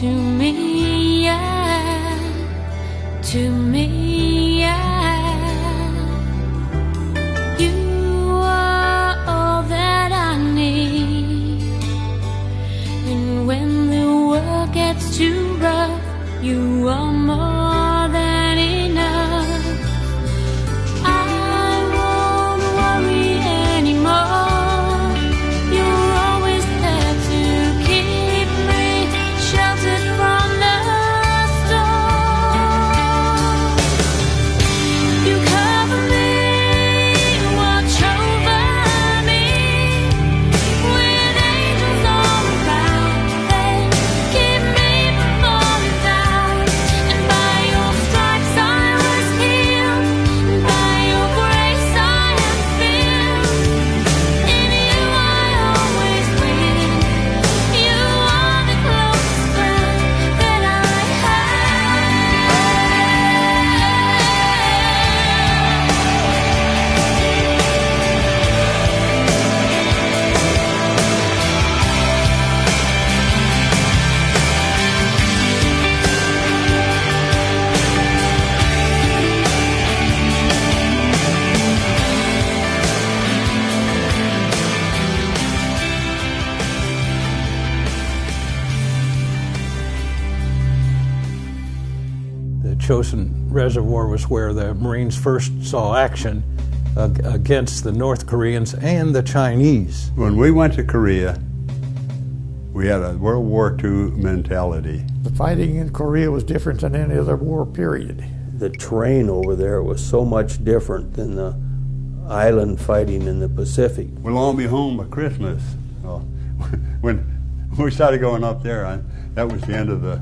to me, yeah, to me, yeah. You are all that I need, and when the world gets too rough, you are more than enough. I won't worry anymore. You're always there to keep me sheltered from the storm. You cover me, watch over me, with angels all around. They keep me from falling down. And by your stripes I was healed, and by your grace I am filled. In you I always win. You are the closest friend that I The Chosin Reservoir was where the Marines first saw action against the North Koreans and the Chinese. When we went to Korea, we had a World War II mentality. The fighting in Korea was different than any other war period. The terrain over there was so much different than the island fighting in the Pacific. We'll all be home by Christmas. Well, when we started going up there, that was the end of the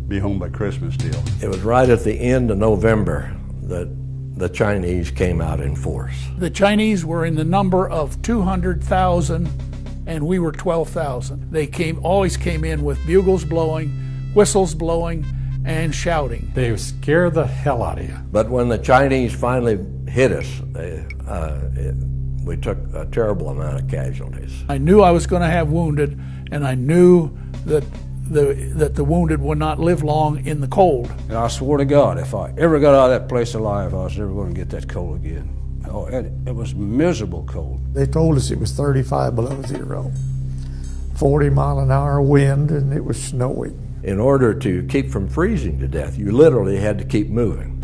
be home by Christmas deal. It was right at the end of November that the Chinese came out in force. The Chinese were in the number of 200,000 and we were 12,000. They always came in with bugles blowing, whistles blowing, and shouting. They scare the hell out of you. But when the Chinese finally hit us, we took a terrible amount of casualties. I knew I was going to have wounded, and I knew that the wounded would not live long in the cold. And I swore to God, if I ever got out of that place alive, I was never going to get that cold again. Oh, it was miserable cold. They told us it was 35 below zero, 40-mile-an-hour wind, and it was snowing. In order to keep from freezing to death, you literally had to keep moving.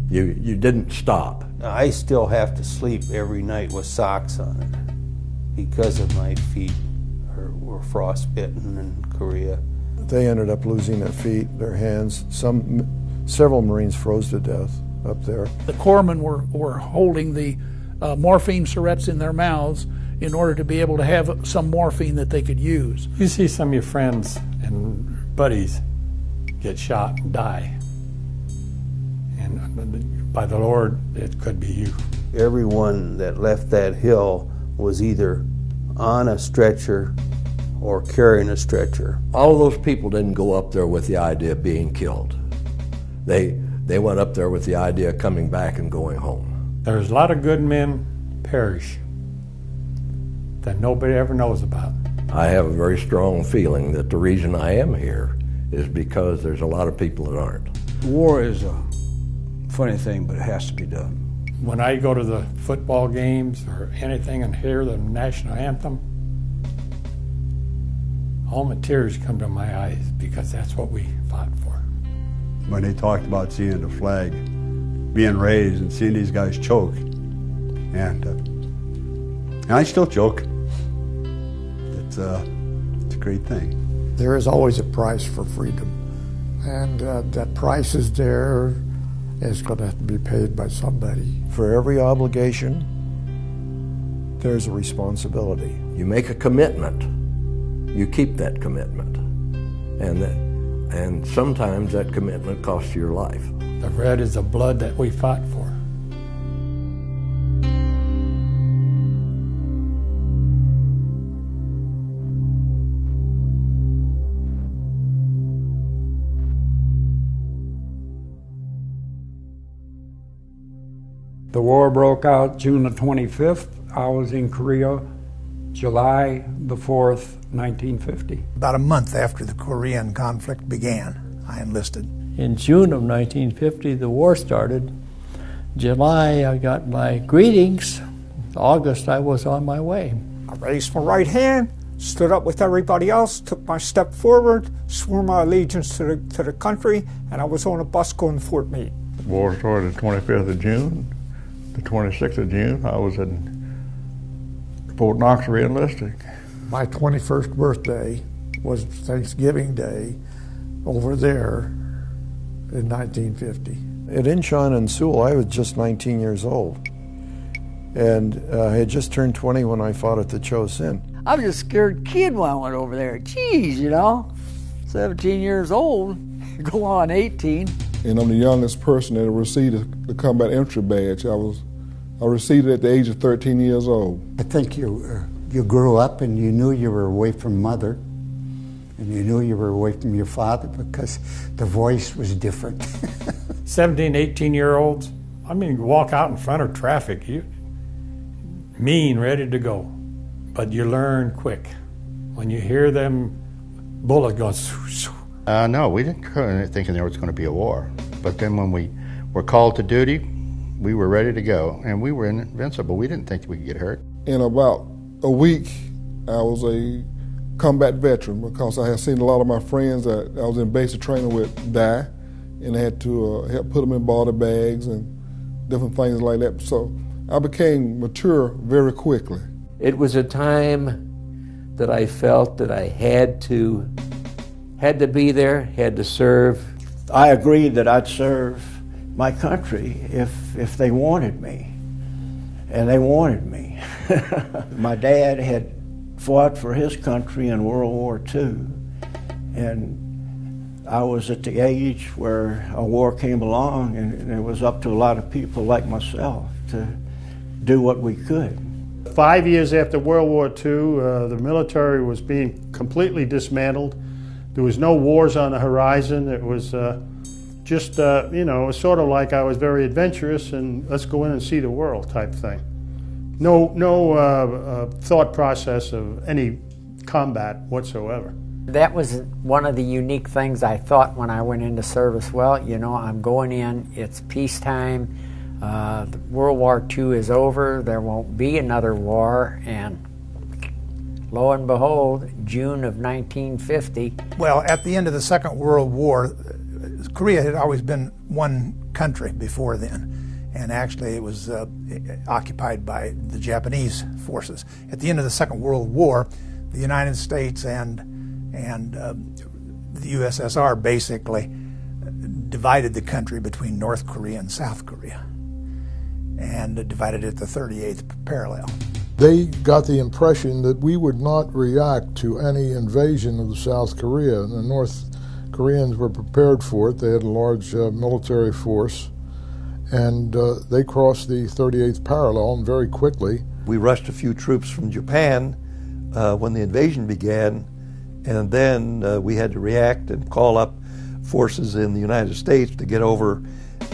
You didn't stop. I still have to sleep every night with socks on it because of my feet were frostbitten in Korea. They ended up losing their feet, their hands. Several Marines froze to death up there. The corpsmen were holding the morphine syringes in their mouths in order to be able to have some morphine that they could use. You see some of your friends and buddies get shot and die. And by the Lord, it could be you. Everyone that left that hill was either on a stretcher or carrying a stretcher. All of those people didn't go up there with the idea of being killed. They went up there with the idea of coming back and going home. There's a lot of good men perish that nobody ever knows about. I have a very strong feeling that the reason I am here is because there's a lot of people that aren't. War is a funny thing, but it has to be done. When I go to the football games or anything and hear the national anthem, all my tears come to my eyes because that's what we fought for. When they talked about seeing the flag being raised and seeing these guys choke, and I still choke. It's a great thing. There is always a price for freedom, and that price is there. It's going to have to be paid by somebody. For every obligation, there's a responsibility. You make a commitment, you keep that commitment, and sometimes that commitment costs you your life. The red is the blood that we fought for. The war broke out June the 25th. I was in Korea July the 4th, 1950. About a month after the Korean conflict began, I enlisted. In June of 1950, the war started. July, I got my greetings. August, I was on my way. I raised my right hand, stood up with everybody else, took my step forward, swore my allegiance to the country, and I was on a bus going to Fort Meade. The war started the 25th of June. The 26th of June, I was in Fort Knox re-enlisting. My 21st birthday was Thanksgiving Day over there in 1950. At Incheon and Sewell, I was just 19 years old. And I had just turned 20 when I fought at the Chosin. I was just a scared kid when I went over there. Geez, 17 years old, go on 18. And I'm the youngest person that received the combat entry badge. I received it at the age of 13 years old. I think you grew up and you knew you were away from mother, and you knew you were away from your father because the voice was different. 17, 18-year-olds, you walk out in front of traffic, you mean, ready to go. But you learn quick. When you hear them bullet go, no, we didn't go thinking there was going to be a war. But then when we were called to duty, we were ready to go, and we were invincible. We didn't think we could get hurt. In about a week, I was a combat veteran because I had seen a lot of my friends that I was in basic training with die, and I had to help put them in body bags and different things like that. So I became mature very quickly. It was a time that I felt that I had to be there, had to serve. I agreed that I'd serve my country if they wanted me, and they wanted me. My dad had fought for his country in World War II, and I was at the age where a war came along, and it was up to a lot of people like myself to do what we could. 5 years after World War II, the military was being completely dismantled. There was no wars on the horizon. It was just, it was sort of like I was very adventurous and let's go in and see the world type thing. No thought process of any combat whatsoever. That was one of the unique things I thought when I went into service. Well, I'm going in, it's peacetime, World War II is over, there won't be another war, and lo and behold, June of 1950. Well, at the end of the Second World War, Korea had always been one country before then, and actually it was occupied by the Japanese forces. At the end of the Second World War, the United States and the USSR basically divided the country between North Korea and South Korea, and divided it the 38th parallel. They got the impression that we would not react to any invasion of South Korea. The North Koreans were prepared for it. They had a large military force, and they crossed the 38th parallel and very quickly. We rushed a few troops from Japan when the invasion began, and then we had to react and call up forces in the United States to get over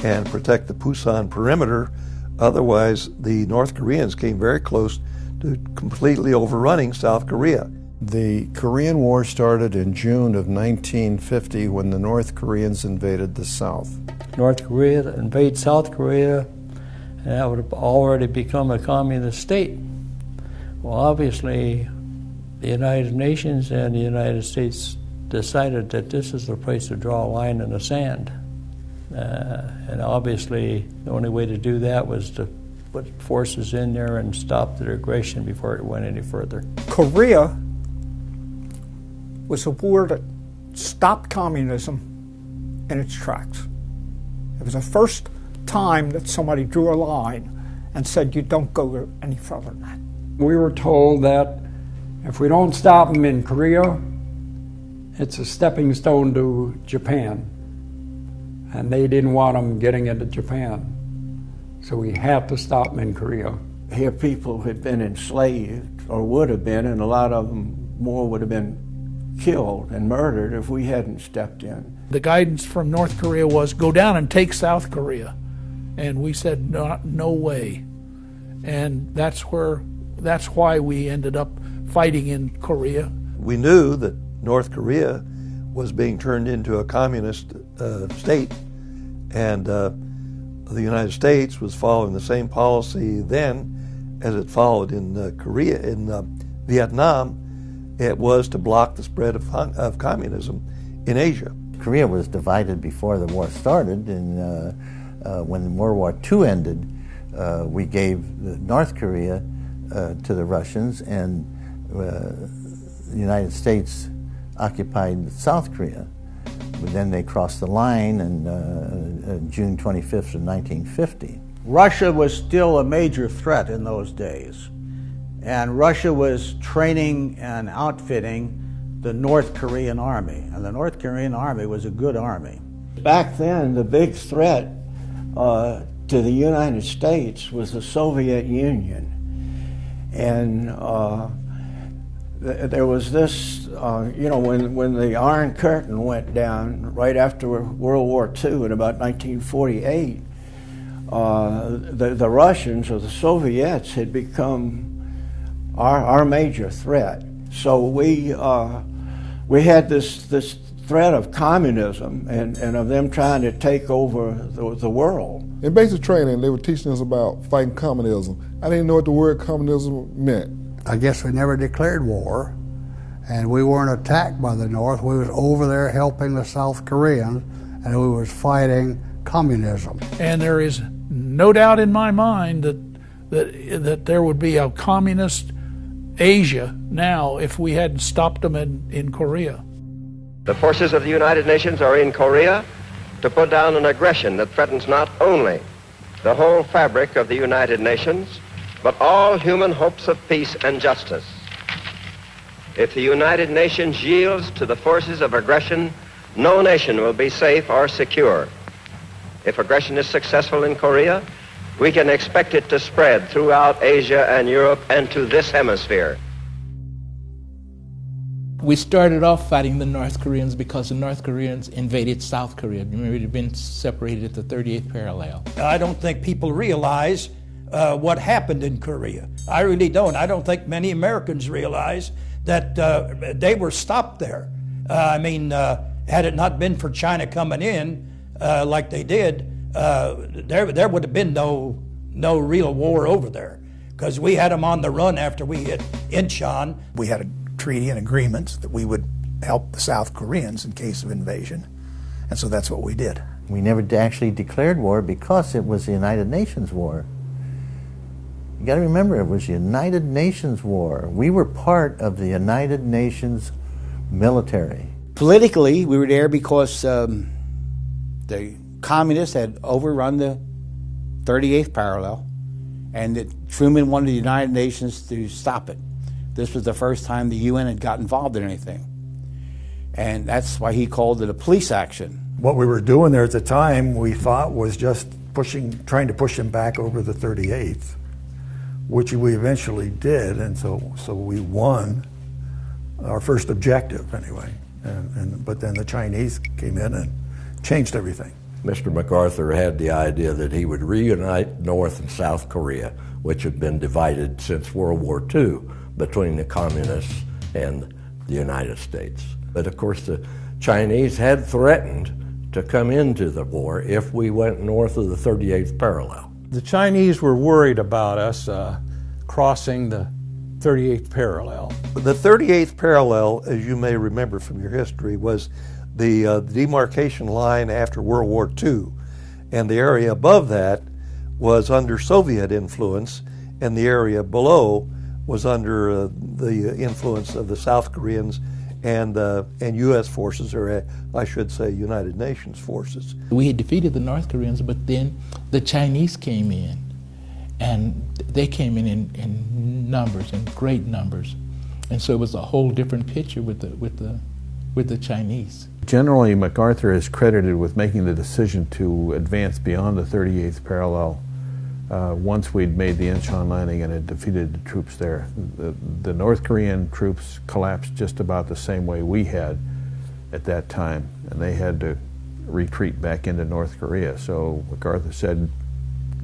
and protect the Pusan perimeter. Otherwise, the North Koreans came very close to completely overrunning South Korea. The Korean War started in June of 1950 when the North Koreans invaded the South. North Korea invade South Korea, and that would have already become a communist state. Well, obviously, the United Nations and the United States decided that this is the place to draw a line in the sand. And obviously, the only way to do that was to put forces in there and stop their aggression before it went any further. Korea was a war that stopped communism in its tracks. It was the first time that somebody drew a line and said, you don't go any further than that. We were told that if we don't stop them in Korea, it's a stepping stone to Japan. And they didn't want them getting into Japan. So we had to stop them in Korea. Here people had been enslaved, or would have been, and a lot of them more would have been killed and murdered if we hadn't stepped in. The guidance from North Korea was go down and take South Korea. And we said, no way. And that's why we ended up fighting in Korea. we knew that North Korea was being turned into a communist state, and the United States was following the same policy then as it followed in Vietnam. It was to block the spread of communism in Asia. Korea was divided before the war started, and when World War II ended, we gave North Korea to the Russians, and the United States occupied South Korea. But then they crossed the line on June 25th of 1950. Russia was still a major threat in those days, and Russia was training and outfitting the North Korean army, and the North Korean army was a good army. Back then, the big threat to the United States was the Soviet Union. And there was this, when the Iron Curtain went down right after World War II in about 1948, the Russians or the Soviets had become our major threat. So we had this threat of communism and of them trying to take over the world. In basic training, they were teaching us about fighting communism. I didn't know what the word communism meant. I guess we never declared war, and we weren't attacked by the North. We was over there helping the South Koreans, and we was fighting communism. And there is no doubt in my mind that there would be a communist Asia now if we hadn't stopped them in Korea. The forces of the United Nations are in Korea to put down an aggression that threatens not only the whole fabric of the United Nations, but all human hopes of peace and justice. If the United Nations yields to the forces of aggression, no nation will be safe or secure. If aggression is successful in Korea, we can expect it to spread throughout Asia and Europe and to this hemisphere. We started off fighting the North Koreans because the North Koreans invaded South Korea. Remember, it had been separated at the 38th parallel. I don't think people realize what happened in Korea. I really don't. I don't think many Americans realize that they were stopped there. Had it not been for China coming in like they did, there would have been no real war over there, because we had them on the run after we hit Incheon. We had a treaty and agreements that we would help the South Koreans in case of invasion, and so that's what we did. We never actually declared war because it was the United Nations war. You got to remember, it was the United Nations war. We were part of the United Nations military. Politically, we were there because the communists had overrun the 38th parallel, and that Truman wanted the United Nations to stop it. This was the first time the UN had got involved in anything, and that's why he called it a police action. What we were doing there at the time, we thought, was just trying to push them back over the 38th, which we eventually did, and so we won our first objective anyway. But then the Chinese came in and changed everything. Mr. MacArthur had the idea that he would reunite North and South Korea, which had been divided since World War II between the communists and the United States. But of course the Chinese had threatened to come into the war if we went north of the 38th parallel. The Chinese were worried about us crossing the 38th parallel. The 38th parallel, as you may remember from your history, was the demarcation line after World War II, and the area above that was under Soviet influence, and the area below was under the influence of the South Koreans and U.S. forces, or I should say United Nations forces. We had defeated the North Koreans, but then the Chinese came in, and they came in numbers, in great numbers, and so it was a whole different picture with the Chinese. Generally, MacArthur is credited with making the decision to advance beyond the 38th parallel once we'd made the Incheon landing and had defeated the troops there. The North Korean troops collapsed just about the same way we had at that time, and they had to retreat back into North Korea. So MacArthur said,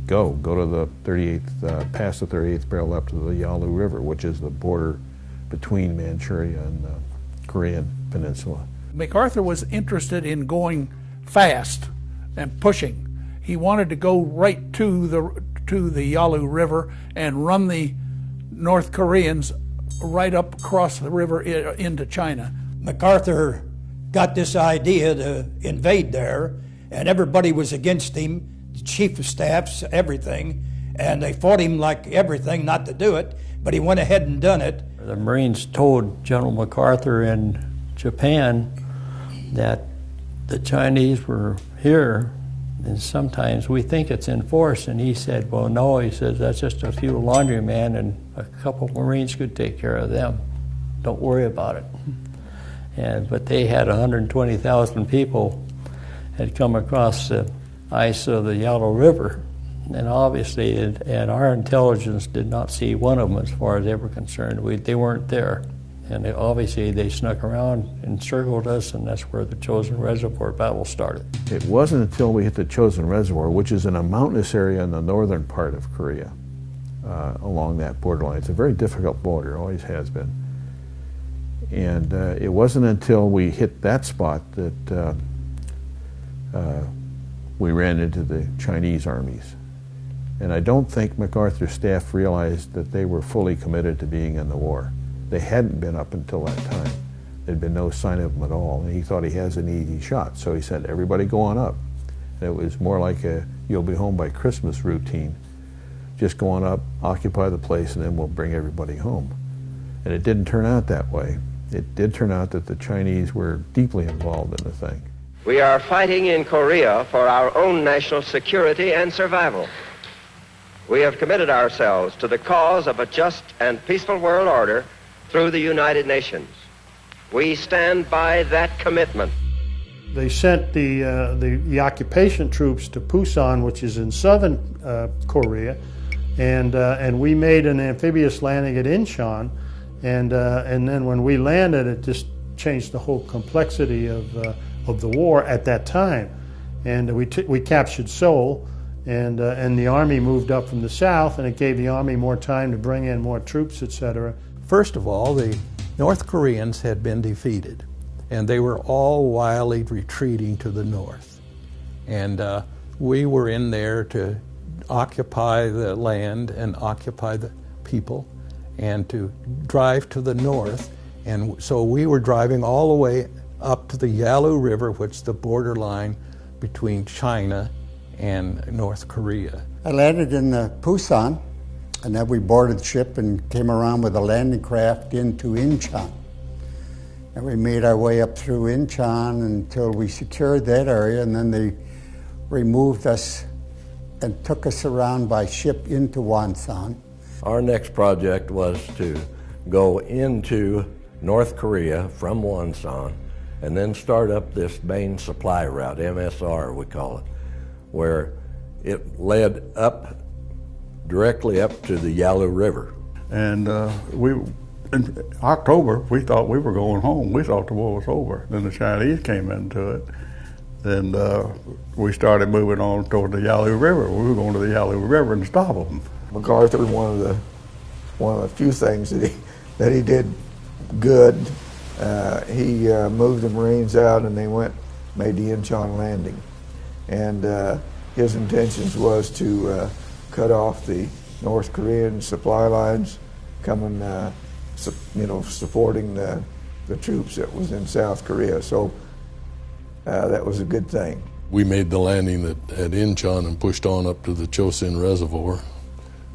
go to the 38th, past the 38th parallel up to the Yalu River, which is the border between Manchuria and Korean peninsula. MacArthur was interested in going fast and pushing. He wanted to go right to the Yalu River and run the North Koreans right up across the river into China. MacArthur got this idea to invade there, and everybody was against him, the chief of staffs, everything, and they fought him like everything not to do it, but he went ahead and done it. The Marines told General MacArthur in Japan that the Chinese were here, and sometimes we think it's in force, and he said, well, no, he says, that's just a few laundrymen, and a couple Marines could take care of them. Don't worry about it. But they had 120,000 people had come across the ice of the Yalu River, and obviously, and our intelligence did not see one of them as far as they were concerned. They weren't there. And obviously they snuck around, encircled us, and that's where the Chosin Reservoir battle started. It wasn't until we hit the Chosin Reservoir, which is in a mountainous area in the northern part of Korea, along that borderline. It's a very difficult border, always has been. And it wasn't until we hit that spot that we ran into the Chinese armies. And I don't think MacArthur's staff realized that they were fully committed to being in the war. They hadn't been up until that time. There'd been no sign of them at all, and he thought he has an easy shot. So he said, everybody go on up. And it was more like a you'll be home by Christmas routine. Just go on up, occupy the place, and then we'll bring everybody home. And it didn't turn out that way. It did turn out that the Chinese were deeply involved in the thing. We are fighting in Korea for our own national security and survival. We have committed ourselves to the cause of a just and peaceful world order through the United Nations. We stand by that commitment. They sent the occupation troops to Pusan, which is in southern Korea, and we made an amphibious landing at Incheon, and then when we landed, it just changed the whole complexity of the war at that time. And we captured Seoul, and the army moved up from the south, and it gave the army more time to bring in more troops, etc. First of all, the North Koreans had been defeated, and they were all wildly retreating to the north. And we were in there to occupy the land and occupy the people and to drive to the north. And so we were driving all the way up to the Yalu River, which is the borderline between China and North Korea. I landed in Pusan, and then we boarded the ship and came around with a landing craft into Incheon. And we made our way up through Incheon until we secured that area, and then they removed us and took us around by ship into Wonsan. Our next project was to go into North Korea from Wonsan and then start up this main supply route, MSR we call it, where it led up, directly up to the Yalu River. And in October, we thought we were going home. We thought the war was over. Then the Chinese came into it, and we started moving on toward the Yalu River. We were going to the Yalu River and stop them. MacArthur, one of the few things that he did good, he moved the Marines out, and they made the Incheon landing. And his intentions was to cut off the North Korean supply lines coming, supporting the troops that was in South Korea. So that was a good thing. We made the landing at Incheon and pushed on up to the Chosin Reservoir.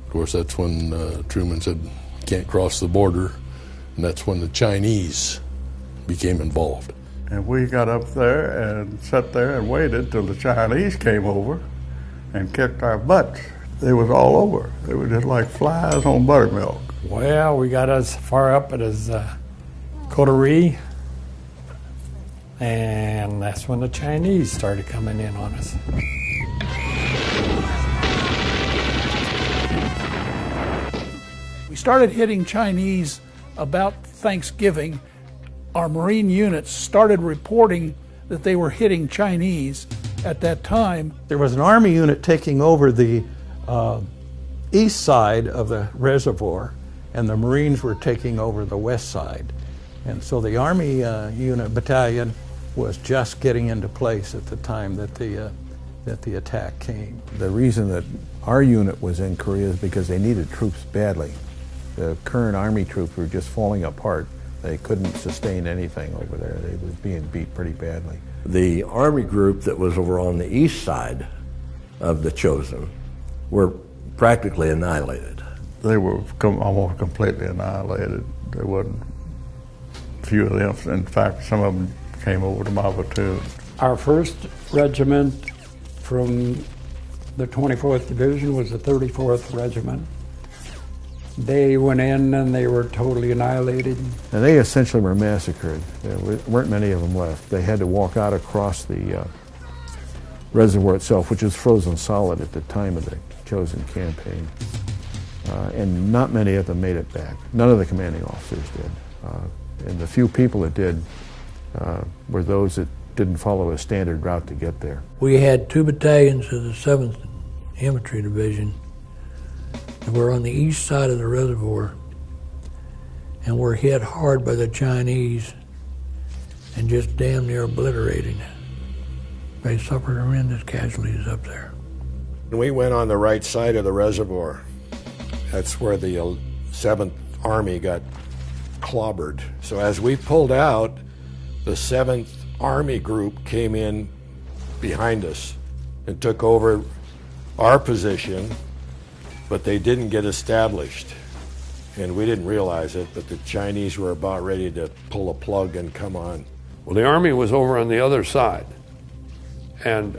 Of course, that's when Truman said, can't cross the border, and that's when the Chinese became involved. And we got up there and sat there and waited till the Chinese came over and kicked our butts. They was all over. They were just like flies on buttermilk. Well, we got as far up as Coterie, and that's when the Chinese started coming in on us. We started hitting Chinese about Thanksgiving. Our Marine units started reporting that they were hitting Chinese at that time. There was an Army unit taking over the east side of the reservoir, and the Marines were taking over the west side. And so the Army unit battalion was just getting into place at the time that the attack came. The reason that our unit was in Korea is because they needed troops badly. The current Army troops were just falling apart. They couldn't sustain anything over there. They were being beat pretty badly. The Army group that was over on the east side of the Chosin were practically annihilated. They were almost completely annihilated. There wasn't a few of them. In fact, some of them came over to my platoon. Our first regiment from the 24th Division was the 34th Regiment. They went in and they were totally annihilated. And they essentially were massacred. There weren't many of them left. They had to walk out across the reservoir itself, which was frozen solid at the time of the Chosin campaign. And not many of them made it back. None of the commanding officers did. And the few people that did were those that didn't follow a standard route to get there. We had 2 battalions of the 7th Infantry Division that were on the east side of the reservoir and were hit hard by the Chinese and just damn near obliterated. They suffered horrendous casualties up there. We went on the right side of the reservoir. That's where the 7th Army got clobbered. So as we pulled out, the 7th Army group came in behind us and took over our position, but they didn't get established. And we didn't realize it, but the Chinese were about ready to pull a plug and come on. Well, the Army was over on the other side, and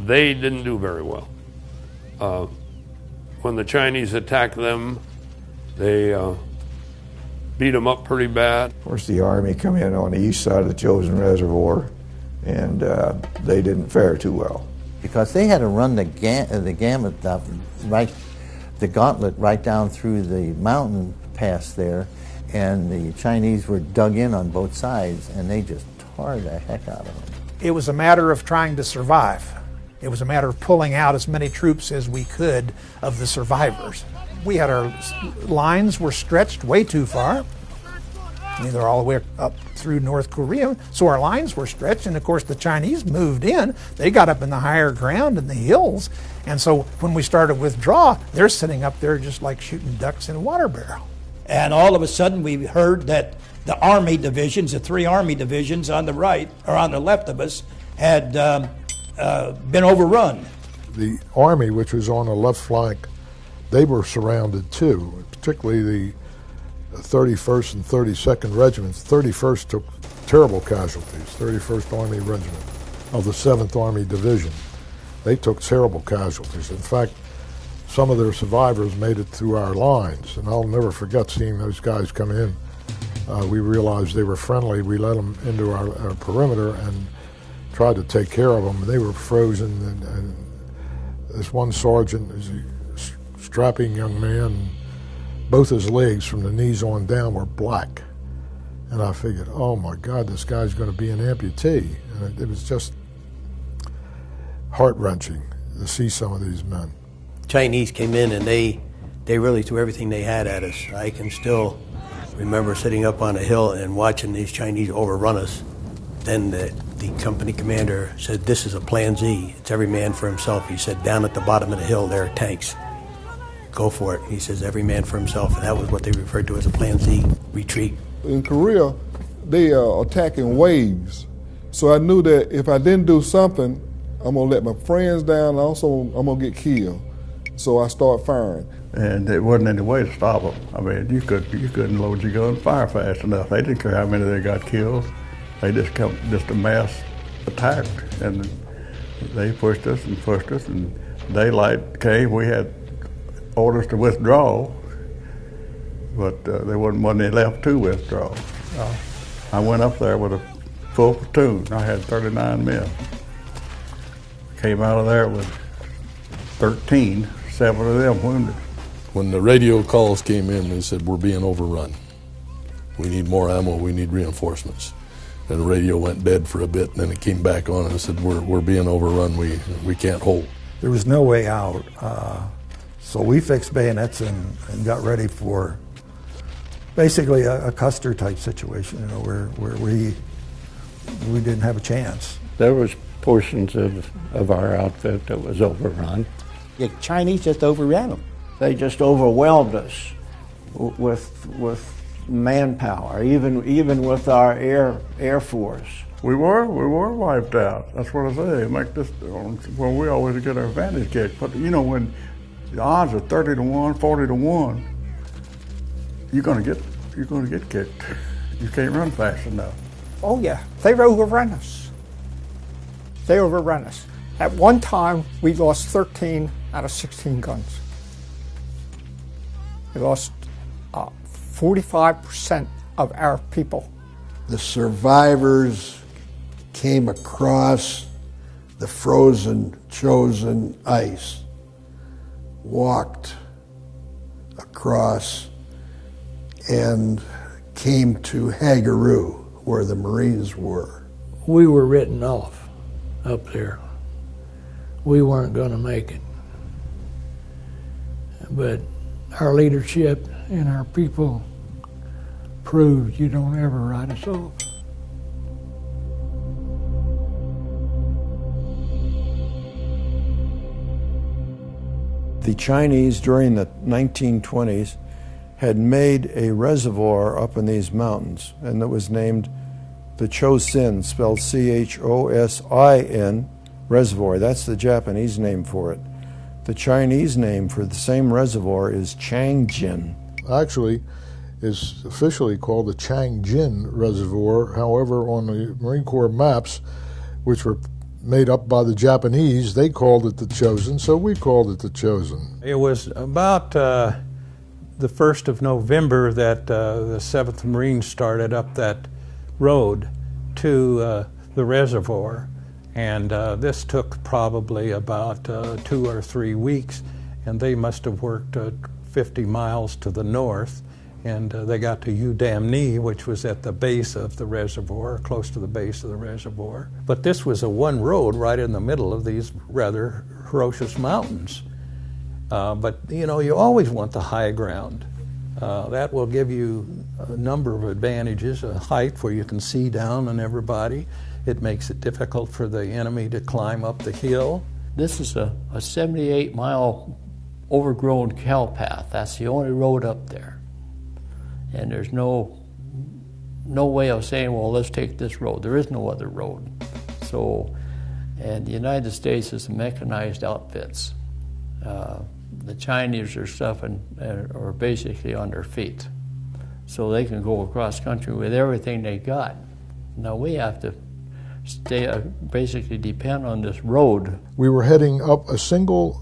they didn't do very well. When the Chinese attacked them, they beat them up pretty bad. Of course, the Army come in on the east side of the Chosin Reservoir, and they didn't fare too well. Because they had to run the gamut, the gauntlet right down through the mountain pass there, and the Chinese were dug in on both sides, and they just tore the heck out of them. It was a matter of trying to survive. It was a matter of pulling out as many troops as we could of the survivors. We had our lines were stretched way too far. They're all the way up through North Korea, so our lines were stretched, and of course the Chinese moved in. They got up in the higher ground in the hills, and so when we started to withdraw, they're sitting up there just like shooting ducks in a water barrel. And all of a sudden we heard that the Army divisions, the 3 Army divisions on the right, or on the left of us, had been overrun. The Army, which was on the left flank, they were surrounded too, particularly the 31st and 32nd Regiments. 31st took terrible casualties, 31st Army Regiment of the 7th Army Division. They took terrible casualties. In fact, some of their survivors made it through our lines, and I'll never forget seeing those guys come in. We realized they were friendly. We let them into our perimeter and tried to take care of them. They were frozen, and this one sergeant is a strapping young man. Both his legs from the knees on down were black. And I figured, oh my God, this guy's going to be an amputee. And it was just heart-wrenching to see some of these men. Chinese came in and they really threw everything they had at us. I can still remember sitting up on a hill and watching these Chinese overrun us. Then the company commander said, "This is a Plan Z. It's every man for himself." He said, "Down at the bottom of the hill, there are tanks. Go for it." He says, "Every man for himself," and that was what they referred to as a Plan Z retreat. In Korea, they attack in waves. So I knew that if I didn't do something, I'm going to let my friends down, and also I'm going to get killed. So I start firing. And there wasn't any way to stop them. I mean, you couldn't load your gun and fire fast enough. They didn't care how many they got killed. They just a mass attack, and they pushed us, and daylight came. We had orders to withdraw, but there wasn't any left to withdraw. I went up there with a full platoon. I had 39 men. Came out of there with 13, 7 of them wounded. When the radio calls came in, they said, "We're being overrun. We need more ammo, we need reinforcements." And the radio went dead for a bit, and then it came back on and said, we're being overrun, we can't hold. There was no way out. So we fixed bayonets and got ready for basically a Custer type situation, where we didn't have a chance. There was portions of our outfit that was overrun. The Chinese just overran them. They just overwhelmed us with manpower, even with our air force. We were wiped out. That's what I say. Make this, well, we always get our advantage kicked. But you know, when the odds are 30 to 1, 40 to 1, you're gonna get kicked. You can't run fast enough. Oh yeah, they overrun us. They overrun us. At one time, we lost 13 out of 16 guns. We lost 45% of our people. The survivors came across the frozen Chosin ice, walked across, and came to Hagaru, where the Marines were. We were written off up there. We weren't going to make it. But our leadership and our people proved you don't ever write us off. The Chinese during the 1920s had made a reservoir up in these mountains, and it was named the Chosin, spelled C-H-O-S-I-N, reservoir. That's the Japanese name for it. The Chinese name for the same reservoir is Changjin. Actually, is officially called the Changjin Reservoir. However, on the Marine Corps maps, which were made up by the Japanese, they called it the Chosin, so we called it the Chosin. It was about the 1st of November that the 7th Marines started up that road to the reservoir, and this took probably about 2 or 3 weeks, and they must have worked 50 miles to the north, and they got to Udamni, which was at the base of the reservoir, close to the base of the reservoir. But this was a one road right in the middle of these rather ferocious mountains. But you know, you always want the high ground. That will give you a number of advantages, a height where you can see down on everybody. It makes it difficult for the enemy to climb up the hill. This is a 78-mile overgrown cow path. That's the only road up there. And there's no way of saying, well, let's take this road. There is no other road. So, and the United States is mechanized outfits. The Chinese are are basically on their feet. So they can go across country with everything they got. Now we have to basically depend on this road. We were heading up a single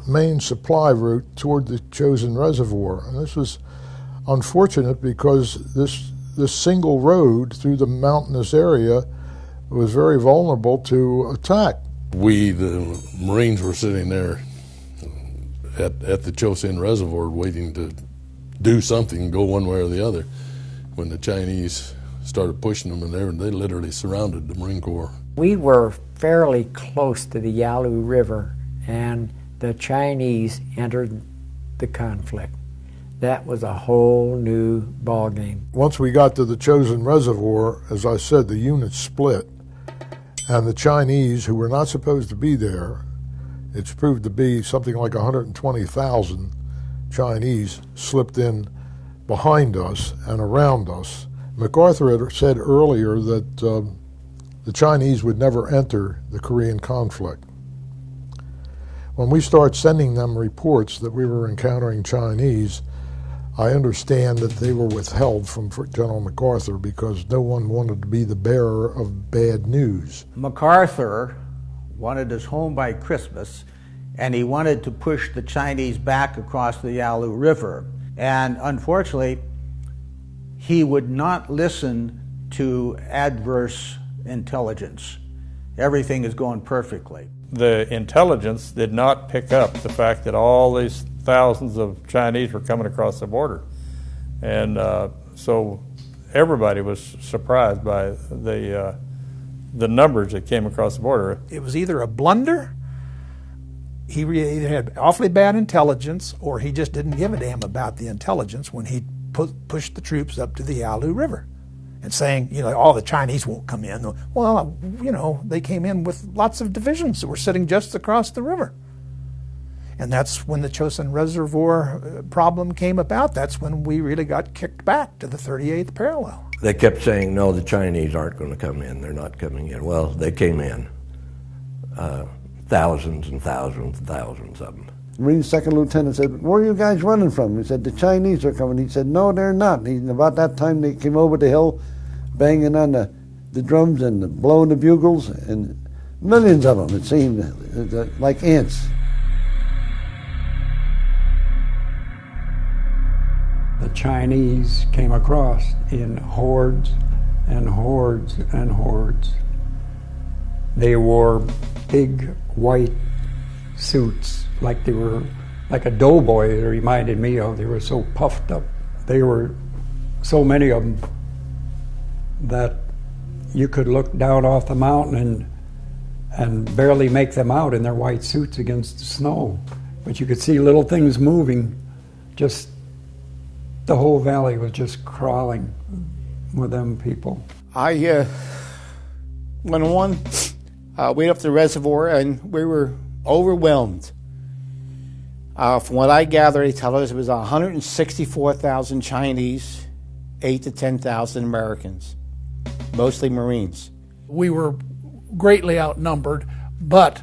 main supply route toward the Chosin Reservoir, and this was unfortunate because this single road through the mountainous area was very vulnerable to attack. We, the Marines, were sitting there at the Chosin Reservoir waiting to do something, go one way or the other, when the Chinese started pushing them, and they literally surrounded the Marine Corps. We were fairly close to the Yalu River, and the Chinese entered the conflict. That was a whole new ballgame. Once we got to the Chosin Reservoir, as I said, the units split, and the Chinese, who were not supposed to be there, it's proved to be something like 120,000 Chinese, slipped in behind us and around us. MacArthur had said earlier that the Chinese would never enter the Korean conflict. When we start sending them reports that we were encountering Chinese, I understand that they were withheld from General MacArthur because no one wanted to be the bearer of bad news. MacArthur wanted us home by Christmas, and he wanted to push the Chinese back across the Yalu River. And unfortunately, he would not listen to adverse intelligence. Everything is going perfectly. The intelligence did not pick up the fact that all these thousands of Chinese were coming across the border. And so everybody was surprised by the numbers that came across the border. It was either a blunder, he either had awfully bad intelligence, or he just didn't give a damn about the intelligence when he push the troops up to the Yalu River, and saying, all the Chinese won't come in. Well, they came in with lots of divisions that were sitting just across the river. And that's when the Chosin Reservoir problem came about. That's when we really got kicked back to the 38th parallel. They kept saying, no, the Chinese aren't going to come in. They're not coming in. Well, they came in. Thousands and thousands and thousands of them. Marine second lieutenant said, where are you guys running from? He said, the Chinese are coming. He said, no, they're not. And about that time, they came over the hill, banging on the drums and blowing the bugles, and millions of them, it seemed, like ants. The Chinese came across in hordes and hordes and hordes. They wore big white suits, like they were like a doughboy. It reminded me of. They were so puffed up. They were so many of them that you could look down off the mountain and barely make them out in their white suits against the snow. But you could see little things moving. Just the whole valley was just crawling with them people. I went on way up the reservoir, and we were overwhelmed. From what I gather, they tell us it was 164,000 Chinese, 8 to 10,000 Americans, mostly Marines. We were greatly outnumbered, but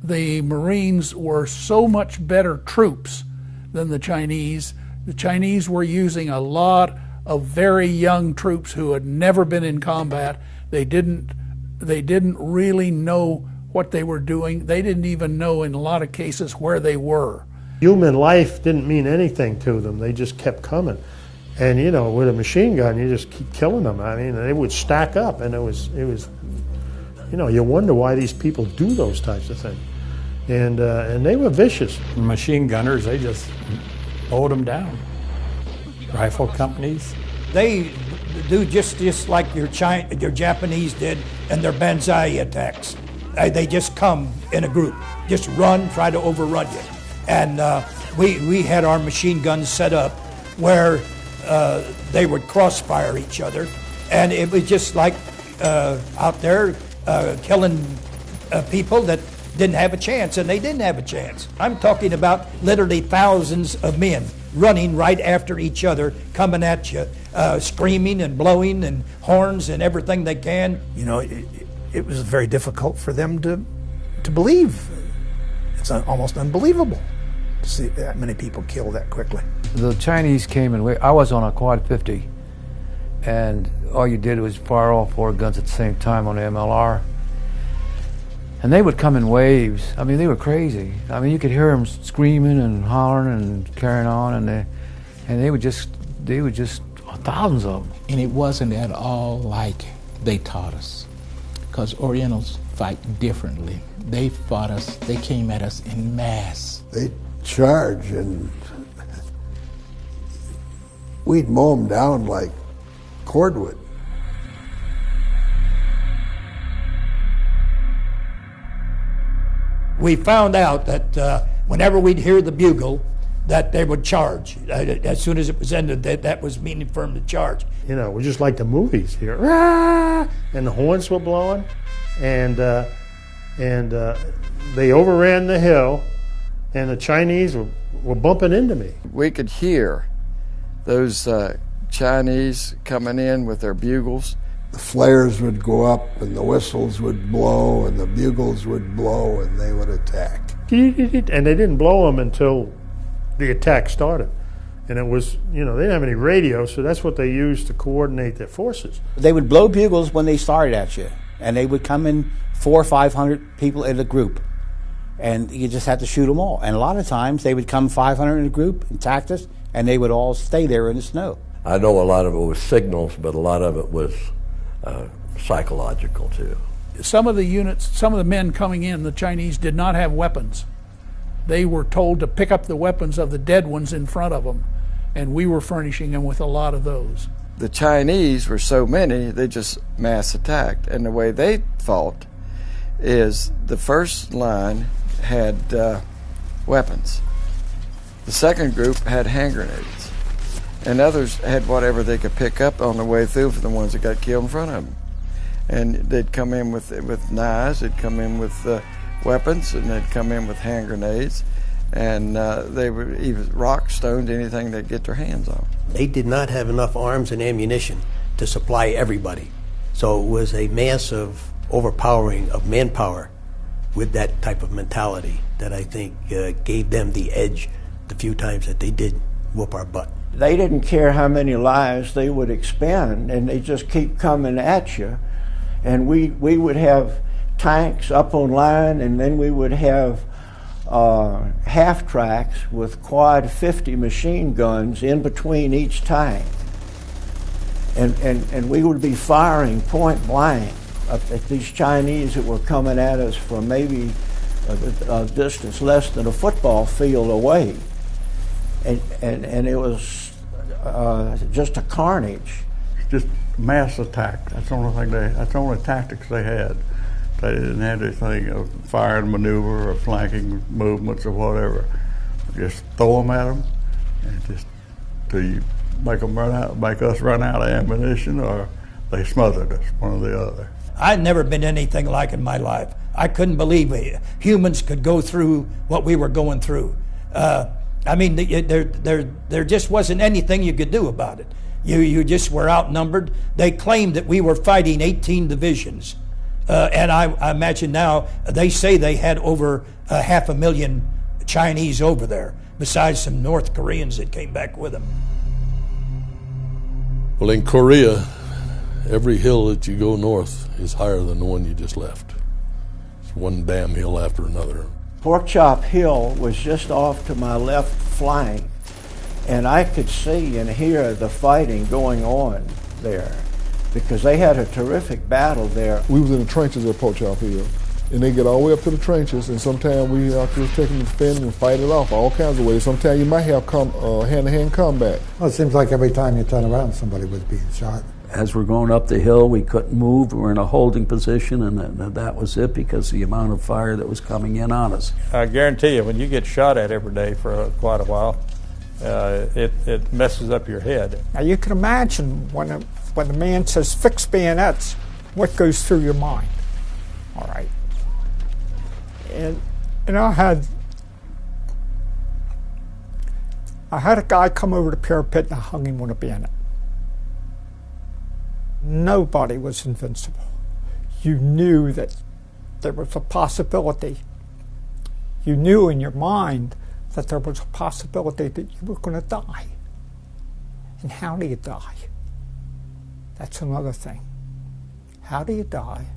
the Marines were so much better troops than the Chinese. The Chinese were using a lot of very young troops who had never been in combat. They didn't really know what they were doing. They didn't even know in a lot of cases where they were. Human life didn't mean anything to them. They just kept coming. And with a machine gun, you just keep killing them. I mean, they would stack up, and it was you wonder why these people do those types of things. And they were vicious. Machine gunners, they just mowed them down. Rifle companies. They do just like your Japanese did in their Banzai attacks. They just come in a group, just run, try to overrun you. And we had our machine guns set up where they would crossfire each other, and it was just like out there killing people that didn't have a chance, and they didn't have a chance. I'm talking about literally thousands of men running right after each other, coming at you, screaming and blowing and horns and everything they can. It was very difficult for them to believe. It's almost unbelievable to see that many people killed that quickly. The Chinese came and I was on a quad 50, and all you did was fire all 4 guns at the same time on the MLR. And they would come in waves. I mean, they were crazy. I mean, you could hear them screaming and hollering and carrying on, and they would just thousands of them. And it wasn't at all like they taught us, because Orientals fight differently. They fought us. They came at us in mass. They charge, and we'd mow them down like cordwood. We found out that whenever we'd hear the bugle, that they would charge. As soon as it was ended, that was meaning for them to charge. It was just like the movies here. Rah! And the horns were blowing, and they overran the hill, and the Chinese were bumping into me. We could hear those Chinese coming in with their bugles. The flares would go up, and the whistles would blow, and the bugles would blow, and they would attack. And they didn't blow them until the attack started. And it was, they didn't have any radio, so that's what they used to coordinate their forces. They would blow bugles when they started at you, and they would come in 400 or 500 people in a group, and you just had to shoot them all. And a lot of times they would come 500 in a group and attack us, and they would all stay there in the snow. I know a lot of it was signals, but a lot of it was psychological too. Some of the units, some of the men coming in, the Chinese did not have weapons. They were told to pick up the weapons of the dead ones in front of them, and we were furnishing them with a lot of those. The Chinese were so many, they just mass attacked. And the way they fought is the first line had weapons. The second group had hand grenades. and others had whatever they could pick up on the way through for the ones that got killed in front of them. And they'd come in with knives, they'd come in with weapons, and they'd come in with hand grenades, and they would even rock, stones, anything they'd get their hands on. They did not have enough arms and ammunition to supply everybody. So it was a massive overpowering of manpower with that type of mentality that I think gave them the edge the few times that they did whoop our butt. They didn't care how many lives they would expend, and they just keep coming at you. And we would have tanks up on line, and then we would have half tracks with quad 50 machine guns in between each tank. And we would be firing point blank at these Chinese that were coming at us from maybe a distance less than a football field away. And it was just a carnage. Just mass attack. That's the only thing that's the only tactics they had. They didn't have anything of fire and maneuver or flanking movements or whatever. Just throw them at them, and just till you make us run out of ammunition, or they smothered us, one or the other. I'd never been anything like it in my life. I couldn't believe humans could go through what we were going through. I mean, there just wasn't anything you could do about it. You just were outnumbered. They claimed that we were fighting 18 divisions. And I imagine now, they say they had over 500,000 Chinese over there, besides some North Koreans that came back with them. Well, in Korea, every hill that you go north is higher than the one you just left. It's one damn hill after another. Pork Chop Hill was just off to my left flank, and I could see and hear the fighting going on there, because they had a terrific battle there. We was in the trenches at Pork Chop Hill, and they get all the way up to the trenches, and sometimes we out there taking the defend and fight it off all kinds of ways. Sometimes you might have hand-to-hand combat. Well, it seems like every time you turn around, somebody was being shot. As we're going up the hill, we couldn't move. We were in a holding position, and that was it, because of the amount of fire that was coming in on us. I guarantee you, when you get shot at every day for quite a while, it messes up your head. Now you can imagine when the man says fix bayonets, what goes through your mind. All right. And I had a guy come over the parapet, and I hung him on a bayonet. Nobody was invincible. You knew that there was a possibility. You knew in your mind that there was a possibility that you were going to die. And how do you die? That's another thing. How do you die?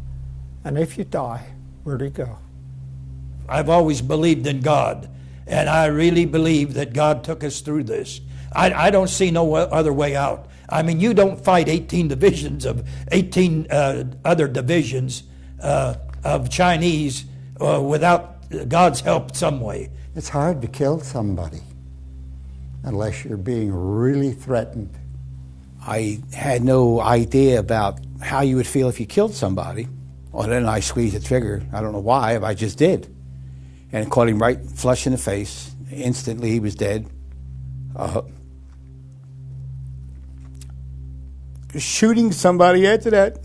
And if you die, where do you go? I've always believed in God, and I really believe that God took us through this. I don't see no other way out. I mean, you don't fight 18 divisions of 18 other divisions of Chinese without God's help some way. It's hard to kill somebody unless you're being really threatened. I had no idea about how you would feel if you killed somebody. Well, then I squeezed the trigger. I don't know why, but I just did. And it caught him right flush in the face. Instantly, he was dead. Shooting somebody after that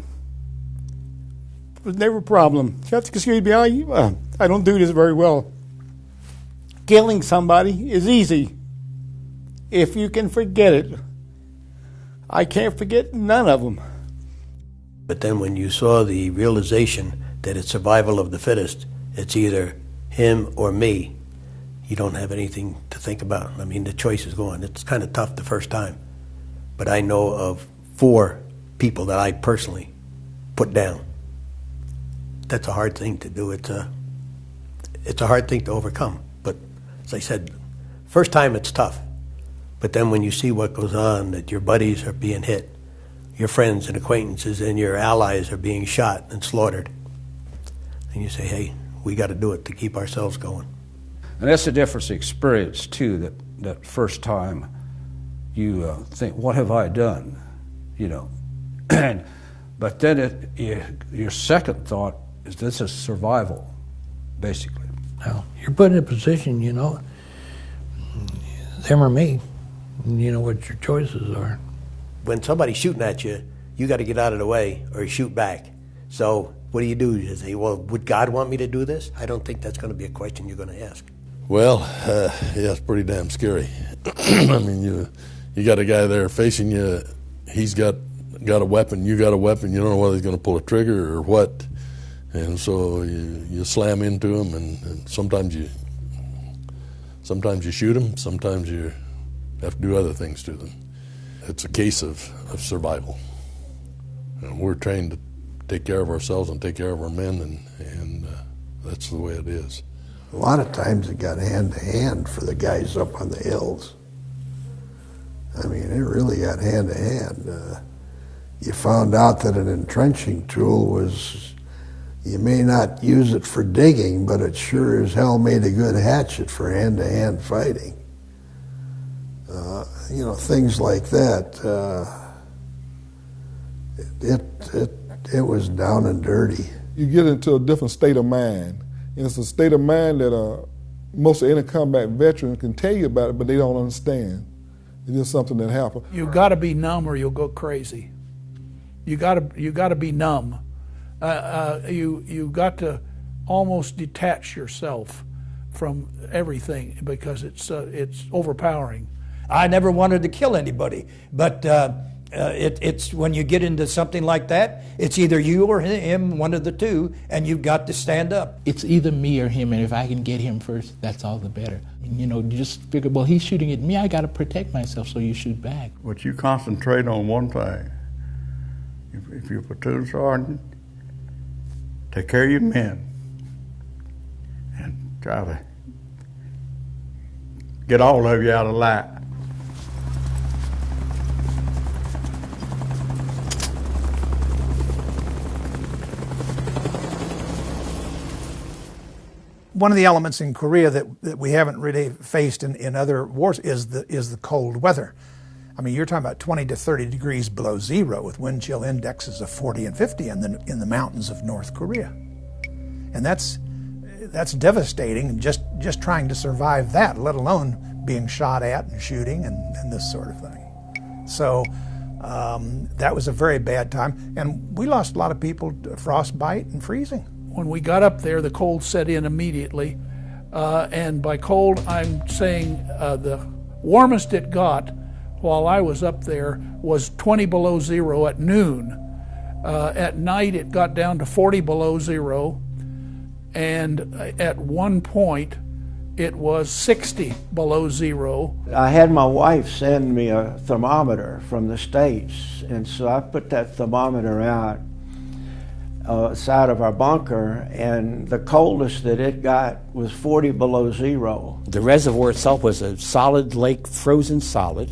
was never a problem. Excuse me, I don't do this very well. Killing somebody is easy if you can forget it. I can't forget none of them. But then when you saw the realization that it's survival of the fittest, it's either him or me, you don't have anything to think about. I mean, the choice is gone. It's kind of tough the first time. But I know of 4 people that I personally put down. That's a hard thing to do. It's a hard thing to overcome. But as I said, first time it's tough. But then when you see what goes on, that your buddies are being hit, your friends and acquaintances and your allies are being shot and slaughtered, and you say, hey, we got to do it to keep ourselves going. And that's a different experience, too, that first time you think, what have I done? You know. But then your second thought is this is survival, basically. Now, you're put in a position, them or me, You know what your choices are. When somebody's shooting at you, you got to get out of the way or shoot back. So what do? You say, well, would God want me to do this? I don't think that's going to be a question you're going to ask. Well, yeah, it's pretty damn scary. I mean, you got a guy there facing you. He's got a weapon. You got a weapon. You don't know whether he's going to pull a trigger or what. And so you slam into him, and sometimes you shoot him. Sometimes you have to do other things to them. It's a case of survival. And we're trained to take care of ourselves and take care of our men, and that's the way it is. A lot of times it got hand-to-hand for the guys up on the hills. I mean, it really got hand-to-hand. You found out that an entrenching tool was, you may not use it for digging, but it sure as hell made a good hatchet for hand-to-hand fighting. You know, things like that. It was down and dirty. You get into a different state of mind. And it's a state of mind that most of any combat veterans can tell you about it, but they don't understand. It's just something that happened. You got to be numb or you'll go crazy. You got to be numb. You got to almost detach yourself from everything because it's overpowering. I never wanted to kill anybody, but it's when you get into something like that, it's either you or him, one of the two, and you've got to stand up. It's either me or him, and if I can get him first, that's all the better. You know, you just figure, well, he's shooting at me, I got to protect myself, so you shoot back. But you concentrate on one thing. If you're a platoon sergeant, take care of your men and try to get all of you out of line. One of the elements in Korea that we haven't really faced in other wars is the cold weather. I mean, you're talking about 20 to 30 degrees below zero with wind chill indexes of 40 and 50 in the mountains of North Korea, and that's devastating. And just trying to survive that, let alone being shot at and shooting and this sort of thing. So that was a very bad time, and we lost a lot of people to frostbite and freezing. When we got up there, the cold set in immediately, and by cold, I'm saying the warmest it got while I was up there was 20 below zero at noon. At night, it got down to 40 below zero, and at one point, it was 60 below zero. I had my wife send me a thermometer from the States, and so I put that thermometer out side of our bunker, and the coldest that it got was 40 below zero. The reservoir itself was a solid lake, frozen solid.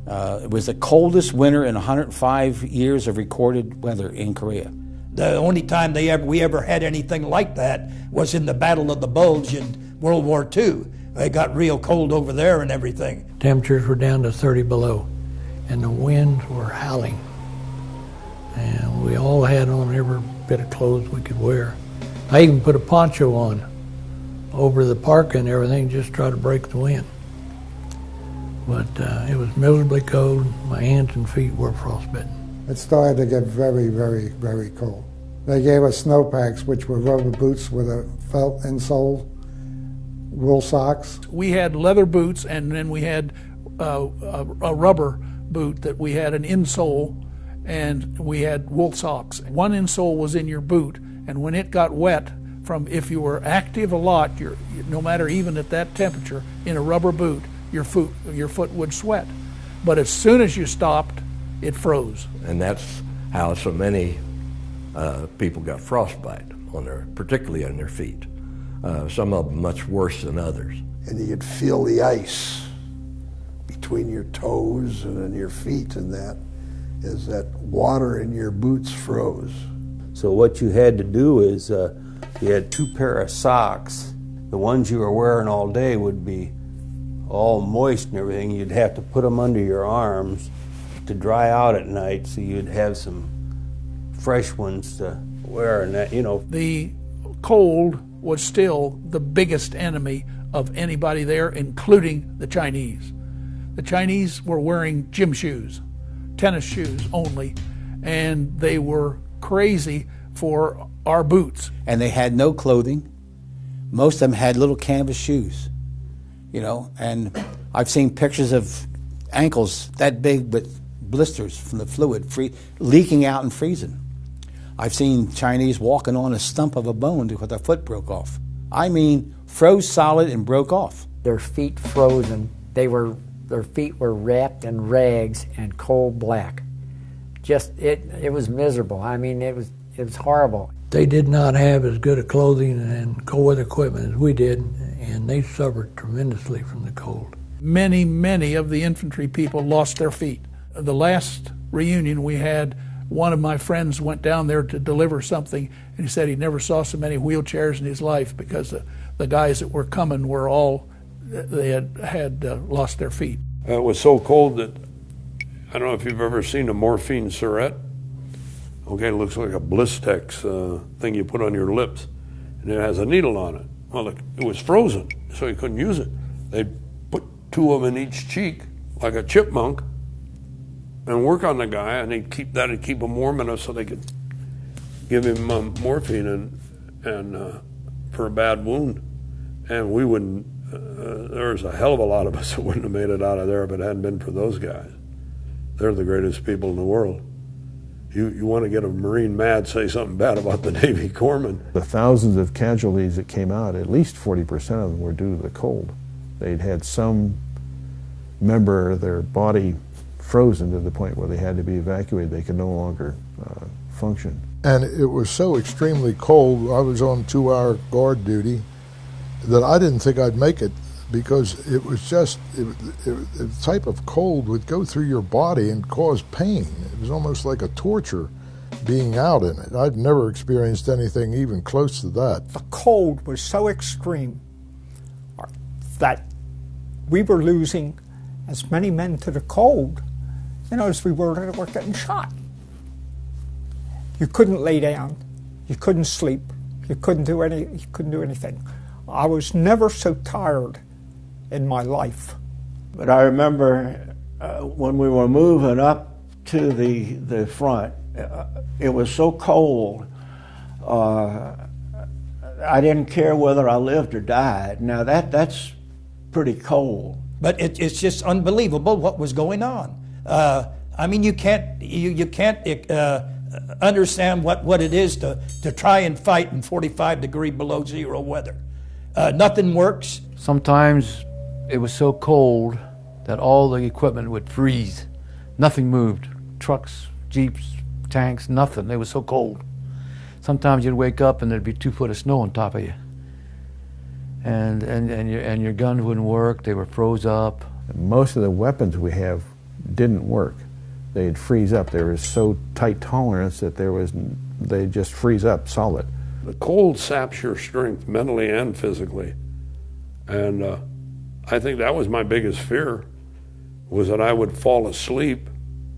It was the coldest winter in 105 years of recorded weather in Korea. The only time we ever had anything like that was in the Battle of the Bulge in World War II. It got real cold over there and everything. Temperatures were down to 30 below, and the winds were howling. And we all had on every bit of clothes we could wear. I even put a poncho on over the parka and everything, just to try to break the wind. But it was miserably cold. My hands and feet were frostbitten. It started to get very, very, very cold. They gave us snow packs, which were rubber boots with a felt insole, wool socks. We had leather boots, and then we had a rubber boot that we had an insole, and we had wool socks. One insole was in your boot, and when it got wet, from if you were active a lot, no matter even at that temperature, in a rubber boot, your foot would sweat. But as soon as you stopped, it froze. And that's how so many people got frostbite, particularly on their feet. Some of them much worse than others. And you could feel the ice between your toes and in your feet, and that is that water in your boots froze. So what you had to do is you had two pair of socks. The ones you were wearing all day would be all moist and everything. You'd have to put them under your arms to dry out at night, so you'd have some fresh ones to wear. And that, the cold was still the biggest enemy of anybody there, including the Chinese. The Chinese were wearing gym shoes, tennis shoes only, and they were crazy for our boots. And they had no clothing. Most of them had little canvas shoes, you know, and I've seen pictures of ankles that big with blisters from the fluid leaking out and freezing. I've seen Chinese walking on a stump of a bone because their foot broke off. I mean, froze solid and broke off. Their feet frozen. Their feet were wrapped in rags and coal black. It was miserable. I mean, it was horrible. They did not have as good a clothing and cold weather equipment as we did, and they suffered tremendously from the cold. Many of the infantry people lost their feet. The last reunion we had, one of my friends went down there to deliver something, and he said he never saw so many wheelchairs in his life because the guys that were coming were all, they had lost their feet. It was so cold that, I don't know if you've ever seen a morphine syringe. Okay, it looks like a Blistex thing you put on your lips, and it has a needle on it. Well, it was frozen, so you couldn't use it. They'd put 2 of them in each cheek, like a chipmunk, and work on the guy, and they'd keep him warm enough so they could give him morphine and for a bad wound. And we wouldn't. There was a hell of a lot of us that wouldn't have made it out of there if it hadn't been for those guys. They're the greatest people in the world. You want to get a Marine mad, say something bad about the Navy corpsman. The thousands of casualties that came out, at least 40% of them were due to the cold. They'd had some member of their body frozen to the point where they had to be evacuated. They could no longer function. And it was so extremely cold, I was on 2-hour guard duty, that I didn't think I'd make it because it was just, the type of cold would go through your body and cause pain. It was almost like a torture being out in it. I'd never experienced anything even close to that. The cold was so extreme that we were losing as many men to the cold, you know, as we were that were getting shot. You couldn't lay down, you couldn't sleep, you couldn't do anything. I was never so tired in my life. But I remember when we were moving up to the front, it was so cold, I didn't care whether I lived or died. Now that's pretty cold. But it's just unbelievable what was going on. I mean, you can't understand what it is to try and fight in 45-degree below zero weather. Nothing works. Sometimes it was so cold that all the equipment would freeze. Nothing moved. Trucks, jeeps, tanks, nothing. It was so cold. Sometimes you'd wake up and there'd be 2 foot of snow on top of you. And your guns wouldn't work. They were froze up. Most of the weapons we have didn't work. They'd freeze up. There was so tight tolerance that they'd just freeze up solid. The cold saps your strength mentally and physically. And I think that was my biggest fear, was that I would fall asleep.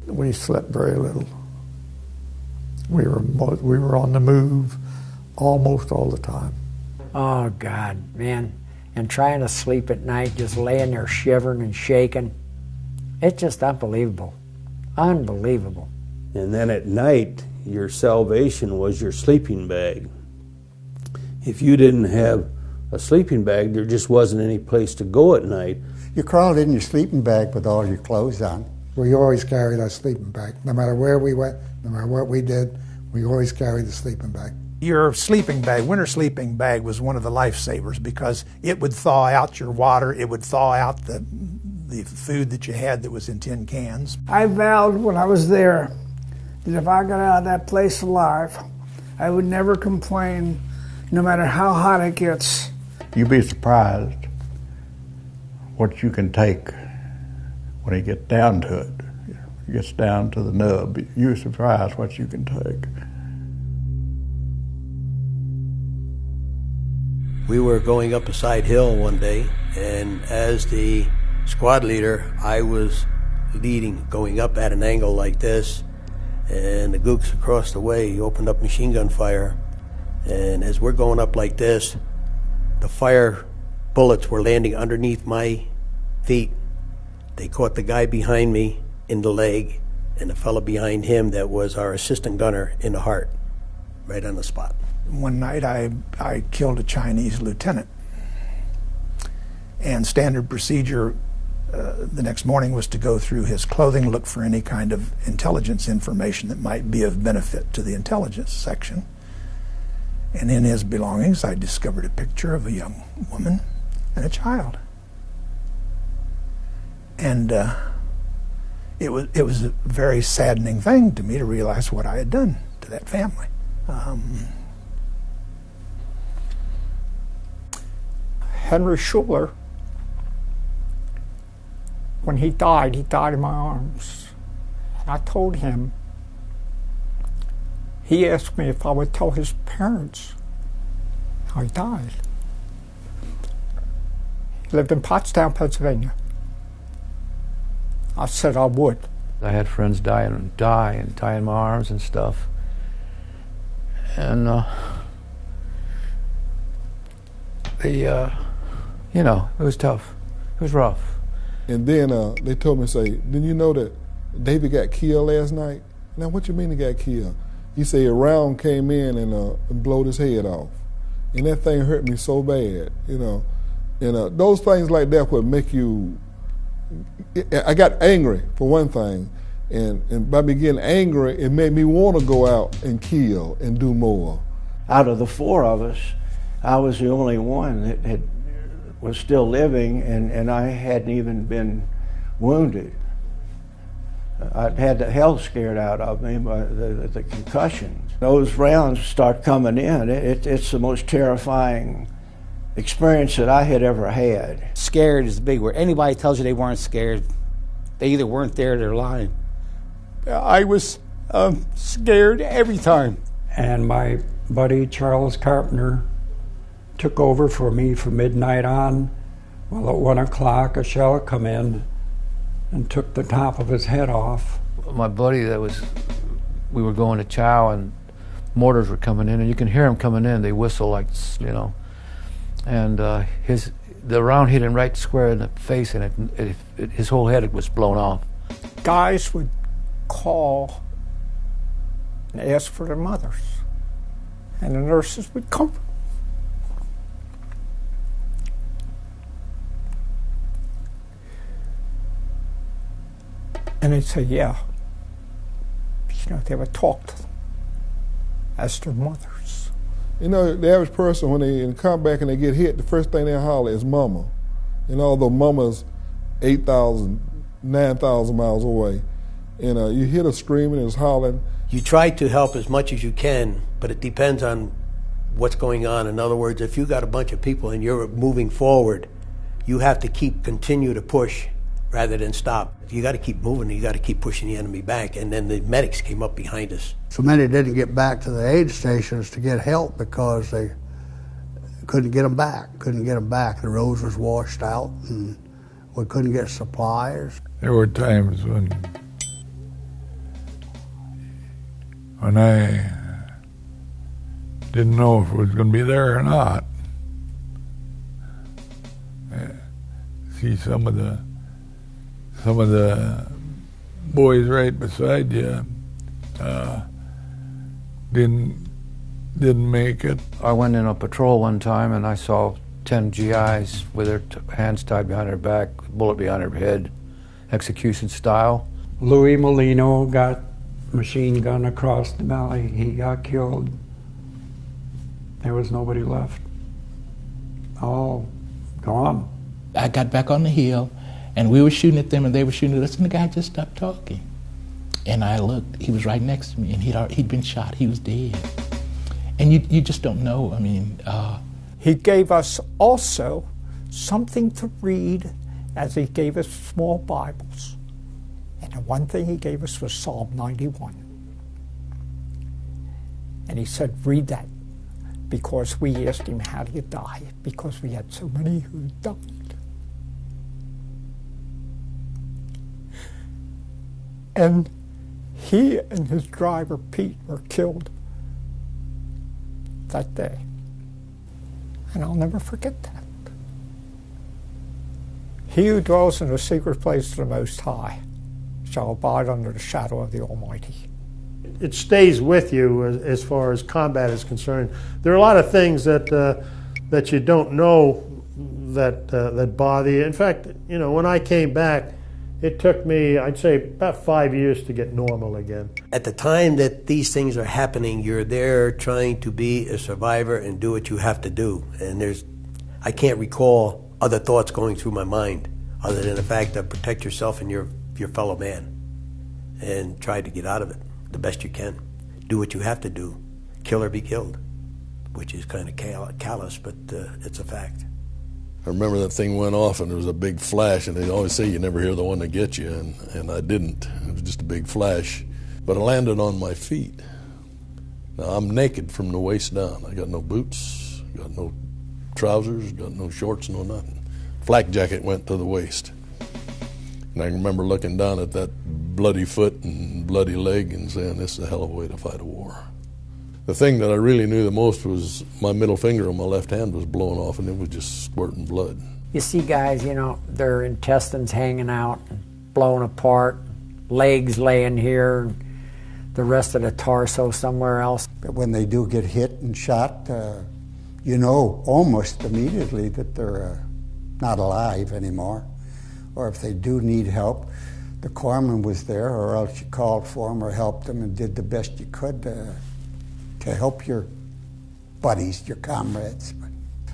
We slept very little. We were on the move almost all the time. Oh, God, man. And trying to sleep at night, just laying there shivering and shaking. It's just unbelievable. Unbelievable. And then at night, your salvation was your sleeping bag. If you didn't have a sleeping bag, there just wasn't any place to go at night. You crawled in your sleeping bag with all your clothes on. We always carried our sleeping bag. No matter where we went, no matter what we did, we always carried the sleeping bag. Your sleeping bag, winter sleeping bag, was one of the lifesavers because it would thaw out your water, it would thaw out the food that you had that was in tin cans. I vowed when I was there that if I got out of that place alive, I would never complain, no matter how hot it gets. You'd be surprised what you can take when it gets down to it. It gets down to the nub. You're surprised what you can take. We were going up a side hill one day, and as the squad leader, I was leading, going up at an angle like this, and the gooks across the way opened up machine gun fire. And as we're going up like this, the fire bullets were landing underneath my feet, They caught the guy behind me in the leg and the fellow behind him that was our assistant gunner in the heart, right on the spot. One night I killed a Chinese lieutenant. And standard procedure the next morning was to go through his clothing, look for any kind of intelligence information that might be of benefit to the intelligence section. And in his belongings, I discovered a picture of a young woman and a child. And it was a very saddening thing to me to realize what I had done to that family. Henry Schuler, when he died in my arms. And I told him, he asked me if I would tell his parents how he died. He lived in Pottstown, Pennsylvania. I said I would. I had friends die in my arms and stuff. And you know, it was tough. It was rough. And then they told me, say, didn't you know that David got killed last night? Now, what you mean he got killed? He said a round came in and blowed his head off. And that thing hurt me so bad, you know. And those things like that would make you... I got angry, for one thing. And by me getting angry, it made me want to go out and kill and do more. Out of the four of us, I was the only one that was still living, and I hadn't even been wounded. I'd had the hell scared out of me by the concussion. Those rounds start coming in. It's the most terrifying experience that I had ever had. Scared is the big word. Anybody tells you they weren't scared, they either weren't there or they're lying. I was scared every time. And my buddy Charles Carpenter took over for me from midnight on. Well, at 1 o'clock, a shell come in and took the top of his head off. My buddy we were going to chow and mortars were coming in, and you can hear them coming in. They whistle like, you know. And the round hit him right square in the face, and his whole head was blown off. Guys would call and ask for their mothers, and the nurses would come. And they'd say, yeah. You know, they would talk to them as their mothers. You know, the average person, when they come back and they get hit, the first thing they holler is mama. And although mama's 8,000, 9,000 miles away, and you hear her screaming and hollering. You try to help as much as you can, but it depends on what's going on. In other words, if you got a bunch of people and you're moving forward, you have to continue to push rather than stop. You got to keep moving, you got to keep pushing the enemy back. And then the medics came up behind us. So many didn't get back to the aid stations to get help because they couldn't get them back. The roads was washed out, and we couldn't get supplies. There were times when I didn't know if it was going to be there or not. See some of the boys right beside you didn't make it. I went in a patrol one time and I saw 10 GIs with their hands tied behind their back, bullet behind their head, execution style. Louis Molino got machine gun across the belly. He got killed. There was nobody left. All gone. I got back on the hill, and we were shooting at them, and they were shooting at us, and the guy just stopped talking. And I looked, he was right next to me, and he'd been shot, he was dead. And you just don't know, I mean. He gave us also something to read, as he gave us small Bibles. And the one thing he gave us was Psalm 91. And he said, read that, because we asked him, how do you die? Because we had so many who died. And he and his driver, Pete, were killed that day. And I'll never forget that. He who dwells in the secret place of the Most High shall abide under the shadow of the Almighty. It stays with you as far as combat is concerned. There are a lot of things that you don't know that bother you. In fact, you know, when I came back, it took me, I'd say, about 5 years to get normal again. At the time that these things are happening, you're there trying to be a survivor and do what you have to do. And I can't recall other thoughts going through my mind other than the fact that protect yourself and your fellow man and try to get out of it the best you can. Do what you have to do. Kill or be killed, which is kind of callous, but it's a fact. I remember that thing went off and there was a big flash, and they always say you never hear the one that gets you, and I didn't. It was just a big flash. But I landed on my feet. Now I'm naked from the waist down. I got no boots, got no trousers, got no shorts, no nothing. Flak jacket went to the waist. And I remember looking down at that bloody foot and bloody leg and saying, this is a hell of a way to fight a war. The thing that I really knew the most was my middle finger on my left hand was blowing off, and it was just squirting blood. You see guys, you know, their intestines hanging out, blown apart, legs laying here, the rest of the torso somewhere else. But when they do get hit and shot, you know almost immediately that they're not alive anymore. Or if they do need help, the corpsman was there, or else you called for them or helped them and did the best you could to help your buddies, your comrades. But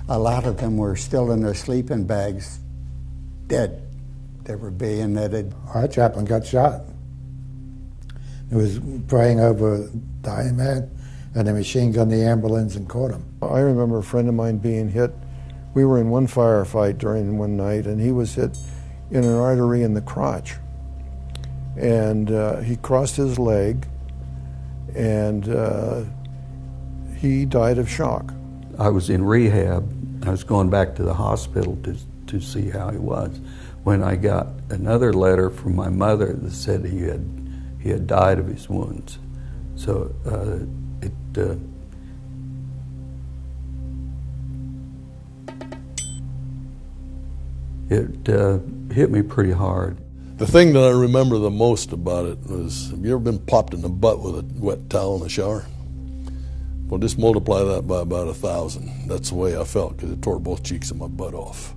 a lot of them were still in their sleeping bags, dead. They were bayoneted. Our chaplain got shot. He was praying over a dying man, and they machine gunned the ambulance and caught him. I remember a friend of mine being hit. We were in one firefight during one night, and he was hit in an artery in the crotch. And he crossed his leg, and he died of shock. I was in rehab. I was going back to the hospital to see how he was, when I got another letter from my mother that said he had died of his wounds. So it hit me pretty hard. The thing that I remember the most about it was, have you ever been popped in the butt with a wet towel in the shower? Well, just multiply that by about 1,000. That's the way I felt, because it tore both cheeks of my butt off.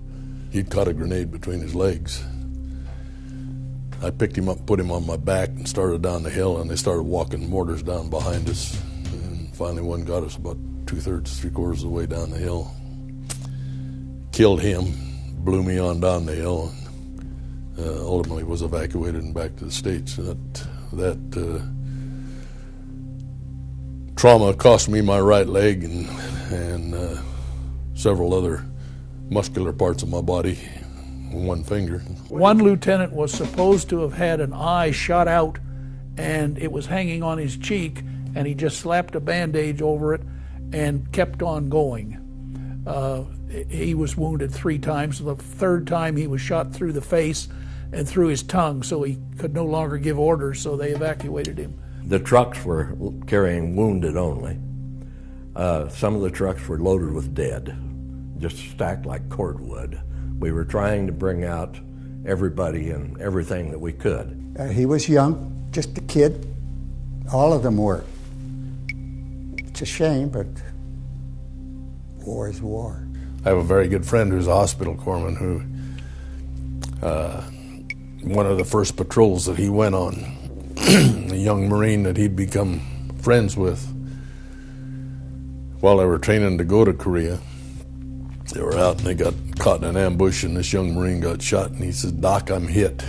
He'd caught a grenade between his legs. I picked him up, put him on my back, and started down the hill, and they started walking mortars down behind us. And finally one got us about 2/3, 3/4 of the way down the hill. Killed him, blew me on down the hill, and ultimately was evacuated and back to the States. That trauma cost me my right leg and several other muscular parts of my body, one finger. One lieutenant was supposed to have had an eye shot out, and it was hanging on his cheek, and he just slapped a bandage over it and kept on going. He was wounded 3 times. The 3rd time he was shot through the face and through his tongue, so he could no longer give orders, so they evacuated him. The trucks were carrying wounded only. Some of the trucks were loaded with dead, just stacked like cordwood. We were trying to bring out everybody and everything that we could. He was young, just a kid. All of them were. It's a shame, but war is war. I have a very good friend who's a hospital corpsman who, one of the first patrols that he went on, a young Marine that he'd become friends with while they were training to go to Korea. They were out and they got caught in an ambush, and this young Marine got shot, and he says, "Doc, I'm hit."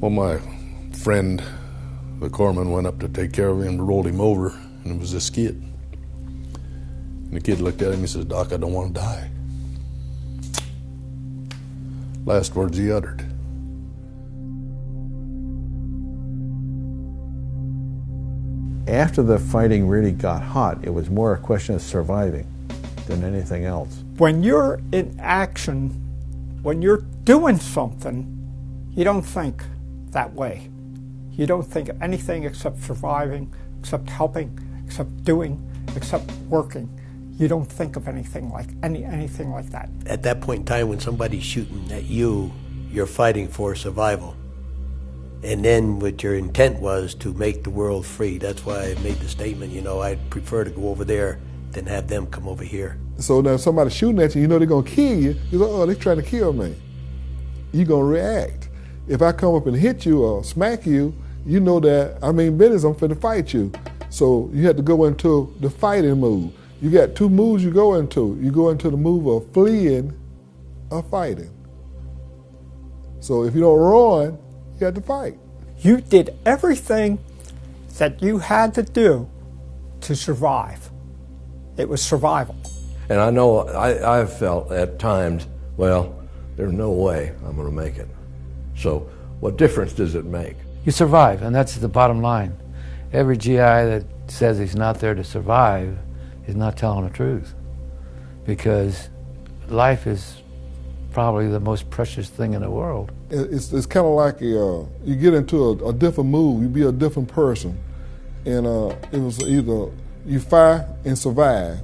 Well, my friend, the corpsman, went up to take care of him and rolled him over, and it was this kid. And the kid looked at him and he says, "Doc, I don't want to die." Last words he uttered. After the fighting really got hot, it was more a question of surviving than anything else. When you're in action, when you're doing something, you don't think that way. You don't think of anything except surviving, except helping, except doing, except working. you don't think of anything like anything like that. At that point in time when somebody's shooting at you, you're fighting for survival. And then what your intent was to make the world free. That's why I made the statement, you know, I'd prefer to go over there than have them come over here. So now somebody shooting at you, you know they're going to kill you. You're like, oh, they're trying to kill me. You're going to react. If I come up and hit you or smack you, you know that, I mean business, I'm finna fight you. So you have to go into the fighting move. You got two moves you go into. You go into the move of fleeing or fighting. So if you don't run, you got to fight. You did everything that you had to do to survive. It was survival. And I know I've felt at times, well, there's no way I'm going to make it. So what difference does it make? You survive, and that's the bottom line. Every GI that says he's not there to survive is not telling the truth, because life is probably the most precious thing in the world. It's kind of like you get into a different mood, you be a different person. And it was either you fight and survive.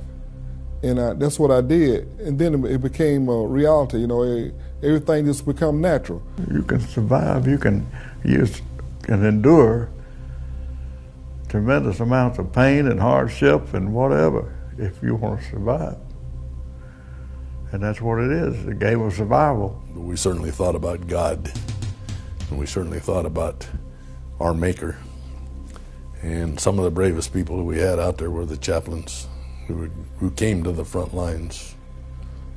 And that's what I did. And then it became a reality, you know, everything just become natural. You can survive, you can endure tremendous amounts of pain and hardship and whatever if you want to survive. And that's what it is, a game of survival. We certainly thought about God, and we certainly thought about our Maker. And some of the bravest people that we had out there were the chaplains who came to the front lines,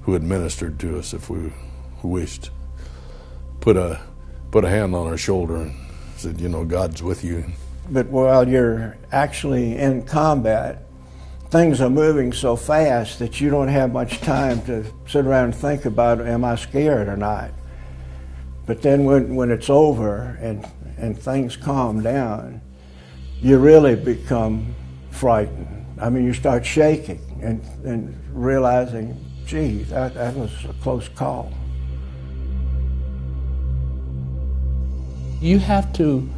who administered to us if we wished. Put a hand on our shoulder and said, you know, God's with you. But while you're actually in combat, things are moving so fast that you don't have much time to sit around and think about, am I scared or not? But then when it's over and things calm down, you really become frightened. I mean, you start shaking and realizing, gee, that was a close call. You have to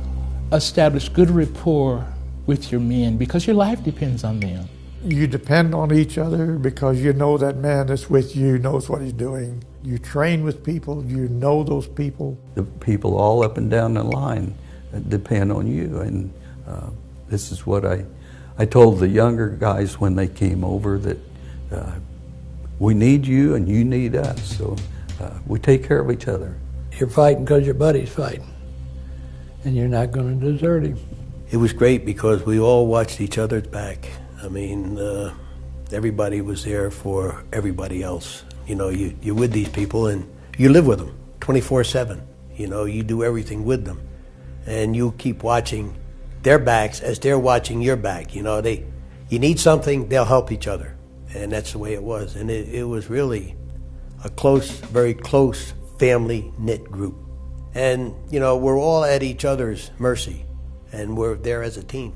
establish good rapport with your men because your life depends on them. You depend on each other because you know that man that's with you knows what he's doing. You train with people, you know those people. The people all up and down the line depend on you, and this is what I told the younger guys when they came over, that we need you and you need us, so we take care of each other. You're fighting because your buddy's fighting, and you're not going to desert him. It was great because we all watched each other's back. I mean, everybody was there for everybody else. You know, you're with these people and you live with them 24/7. You know, you do everything with them. And you keep watching their backs as they're watching your back. You know, you need something, they'll help each other. And that's the way it was. And it was really a close, very close family knit group. And, you know, we're all at each other's mercy. And we're there as a team.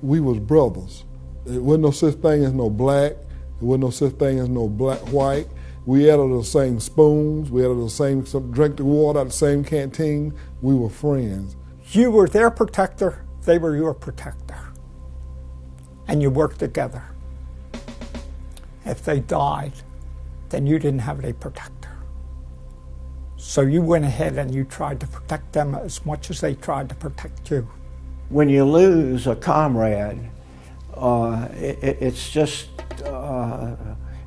We was brothers. There wasn't no such thing as no black. There wasn't no such thing as no white. We ate out of the same spoons. We ate out of the same, drank the water out of the same canteen. We were friends. You were their protector. They were your protector. And you worked together. If they died, then you didn't have any protector. So you went ahead and you tried to protect them as much as they tried to protect you. When you lose a comrade, it's just,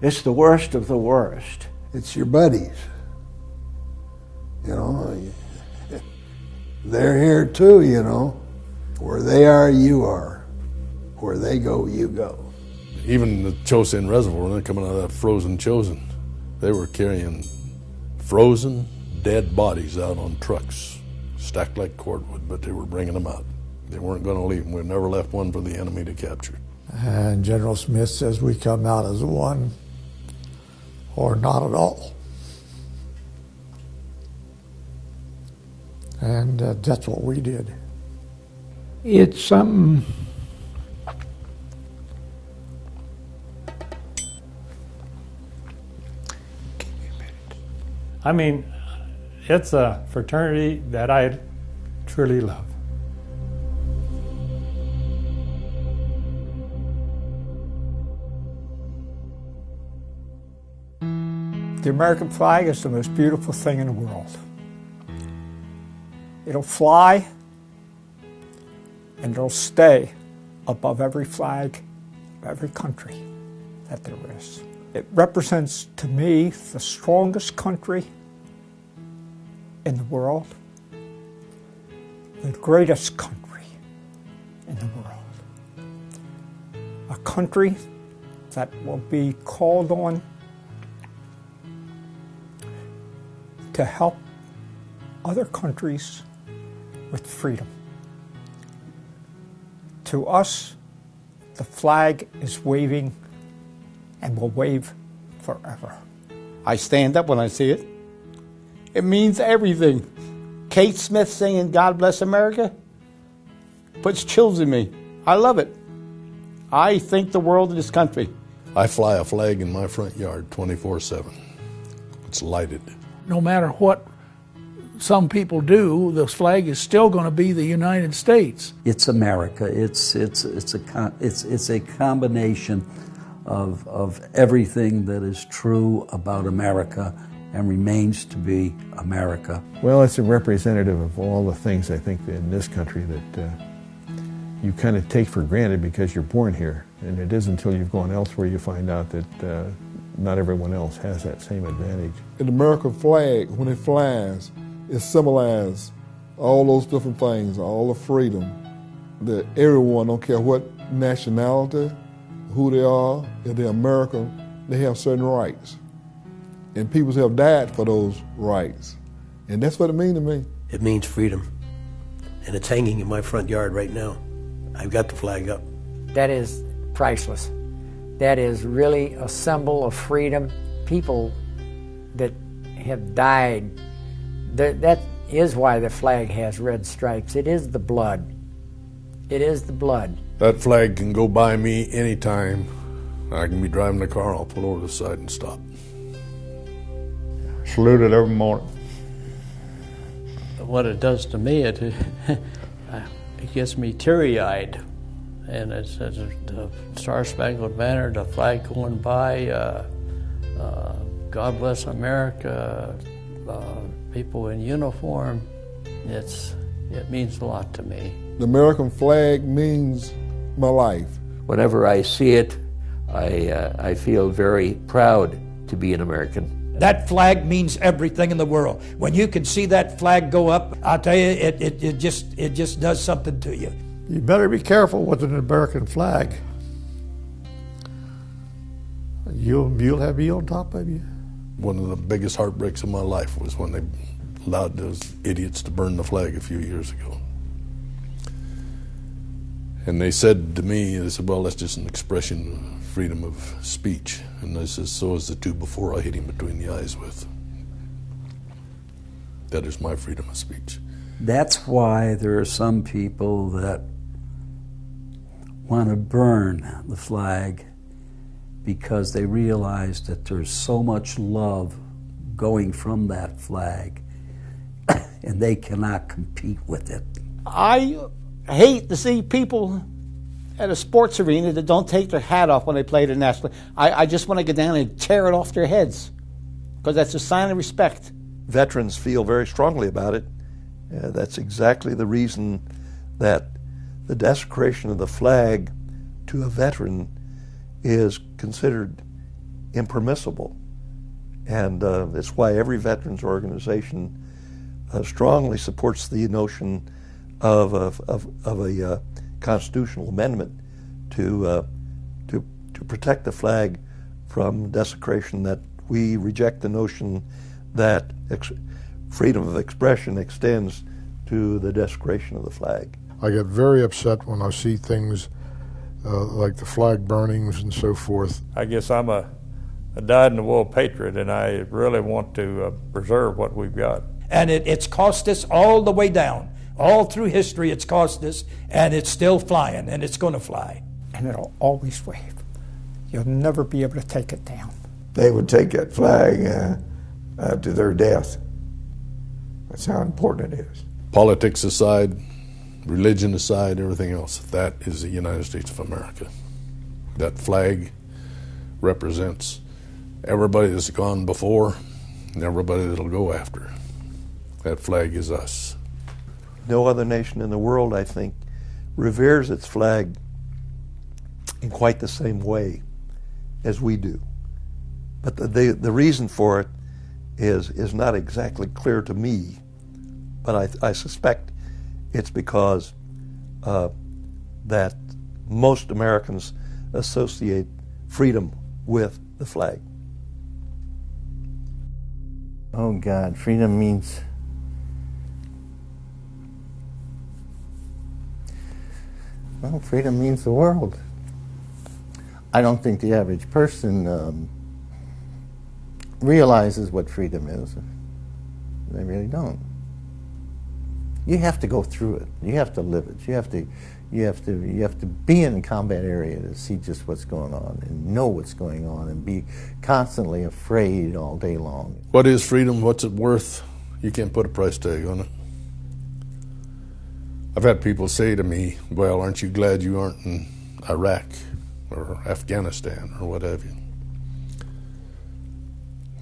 it's the worst of the worst. It's your buddies. You know, they're here too, you know. Where they are, you are. Where they go, you go. Even the Chosin Reservoir, when they're coming out of that frozen Chosin, they were carrying frozen, dead bodies out on trucks, stacked like cordwood, but they were bringing them out. They weren't going to leave them. We never left one for the enemy to capture. And General Smith says we come out as one or not at all. And that's what we did. It's something I mean, it's a fraternity that I truly love. The American flag is the most beautiful thing in the world. It'll fly and it'll stay above every flag of every country that there is. It represents to me the strongest country in the world, the greatest country in the world. A country that will be called on to help other countries with freedom. To us, the flag is waving and will wave forever. I stand up when I see it. It means everything. Kate Smith singing God Bless America puts chills in me. I love it. I think the world of this country. I fly a flag in my front yard 24/7. It's lighted. No matter what some people do, the flag is still going to be the United States. It's America. It's a combination of everything that is true about America and remains to be America. Well, it's a representative of all the things I think in this country that you kind of take for granted because you're born here. And it isn't until you've gone elsewhere you find out that not everyone else has that same advantage. The American flag, when it flies, it symbolizes all those different things, all the freedom that everyone, don't care what nationality, who they are, if they're American, they have certain rights. And people have died for those rights. And that's what it means to me. It means freedom. And it's hanging in my front yard right now. I've got the flag up. That is priceless. That is really a symbol of freedom. People that have died, that is why the flag has red stripes. It is the blood. It is the blood. That flag can go by me anytime. I can be driving the car, I'll pull over the side and stop. Salute it every morning. What it does to me, it gets me teary-eyed. And it's the Star-Spangled Banner, the flag going by, God Bless America, people in uniform. It means a lot to me. The American flag means my life. Whenever I see it, I feel very proud to be an American. That flag means everything in the world. When you can see that flag go up, I'll tell you, it just does something to you. You better be careful with an American flag. You'll have me on top of you. One of the biggest heartbreaks of my life was when they allowed those idiots to burn the flag a few years ago. And they said to me, they said, well, that's just an expression of freedom of speech. And I said, so is the two before I hit him between the eyes with. That is my freedom of speech. That's why there are some people that want to burn the flag because they realize that there's so much love going from that flag and they cannot compete with it. I hate to see people at a sports arena that don't take their hat off when they play the national. I just want to go down and tear it off their heads because that's a sign of respect. Veterans feel very strongly about it. That's exactly the reason that the desecration of the flag to a veteran is considered impermissible. And it's why every veterans organization strongly supports the notion of a constitutional amendment to protect the flag from desecration, that we reject the notion that freedom of expression extends to the desecration of the flag. I get very upset when I see things like the flag burnings and so forth. I guess I'm a dyed-in-the-wool patriot, and I really want to preserve what we've got. And it's cost us all the way down. All through history it's cost us, and it's still flying, and it's going to fly. And it'll always wave. You'll never be able to take it down. They would take that flag to their death. That's how important it is. Politics aside, religion aside, everything else, that is the United States of America. That flag represents Everybody that's gone before and everybody that'll go after. That flag is us. No other nation in the world, I think, reveres its flag in quite the same way as we do. But the reason for it is not exactly clear to me, but I suspect it's because that most Americans associate freedom with the flag. Oh God, freedom means freedom means the world. I don't think the average person realizes what freedom is. They really don't. You have to go through it. You have to live it. You have to be in a combat area to see just what's going on and know what's going on and be constantly afraid all day long. What is freedom? What's it worth? You can't put a price tag on it. I've had people say to me, well, aren't you glad you aren't in Iraq or Afghanistan or what have you?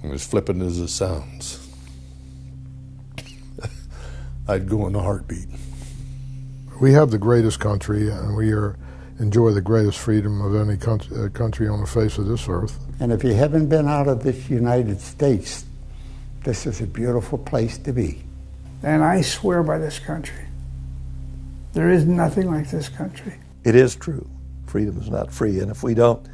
And as flippant as it sounds, I'd go in a heartbeat. We have the greatest country, and we enjoy the greatest freedom of any country on the face of this earth. And if you haven't been out of this United States, this is a beautiful place to be. And I swear by this country. There is nothing like this country. It is true. Freedom is not free, and if we don't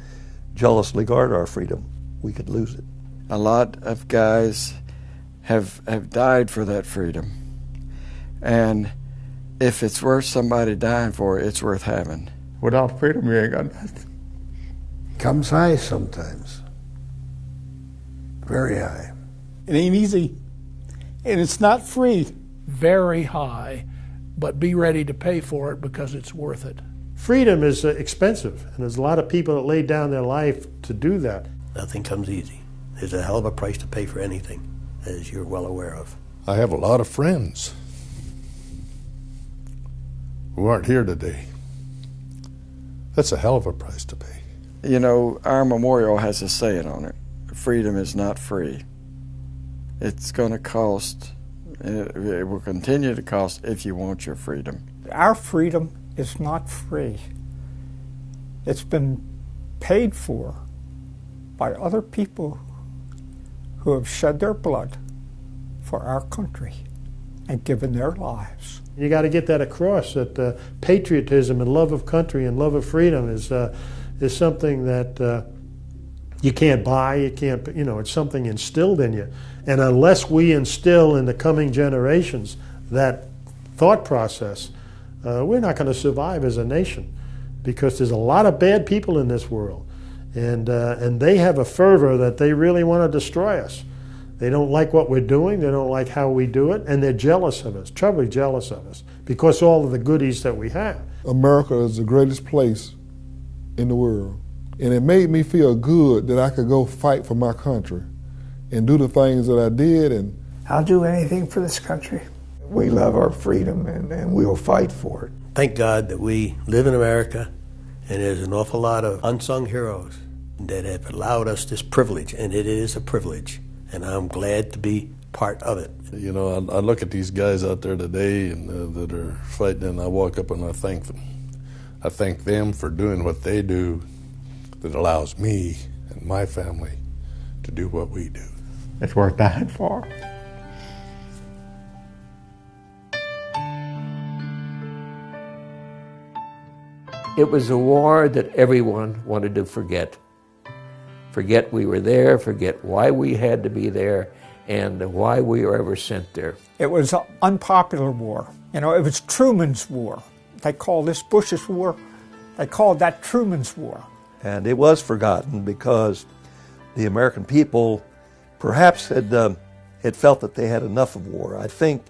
jealously guard our freedom, we could lose it. A lot of guys have died for that freedom. And if it's worth somebody dying for it, it's worth having. Without freedom, you ain't got nothing. Comes high sometimes. Very high. It ain't easy. And it's not free. Very high. But be ready to pay for it because it's worth it. Freedom is expensive, and there's a lot of people that lay down their life to do that. Nothing comes easy. There's a hell of a price to pay for anything, as you're well aware of. I have a lot of friends who aren't here today. That's a hell of a price to pay. You know, our memorial has a saying on it. Freedom is not free. It's going to cost, it will continue to cost if you want your freedom. Our freedom is not free. It's been paid for by other people who have shed their blood for our country and given their lives. You got to get that across, that patriotism and love of country and love of freedom is something that you can't buy, it's something instilled in you. And unless we instill in the coming generations that thought process, we're not going to survive as a nation, because there's a lot of bad people in this world, and they have a fervor that they really want to destroy us. They don't like what we're doing, they don't like how we do it, and they're jealous of us, trebly jealous of us, because of all of the goodies that we have. America is the greatest place in the world, and it made me feel good that I could go fight for my country and do the things that I did. And I'll do anything for this country. We love our freedom, and we'll fight for it. Thank God that we live in America, and there's an awful lot of unsung heroes that have allowed us this privilege, and it is a privilege, and I'm glad to be part of it. You know, I look at these guys out there today and that are fighting, and I walk up and I thank them. I thank them for doing what they do that allows me and my family to do what we do. It's worth dying for. It was a war that everyone wanted to forget. Forget we were there, forget why we had to be there, and why we were ever sent there. It was an unpopular war. You know, it was Truman's war. They called this Bush's war. They called that Truman's war. And it was forgotten because the American people perhaps had felt that they had enough of war. I think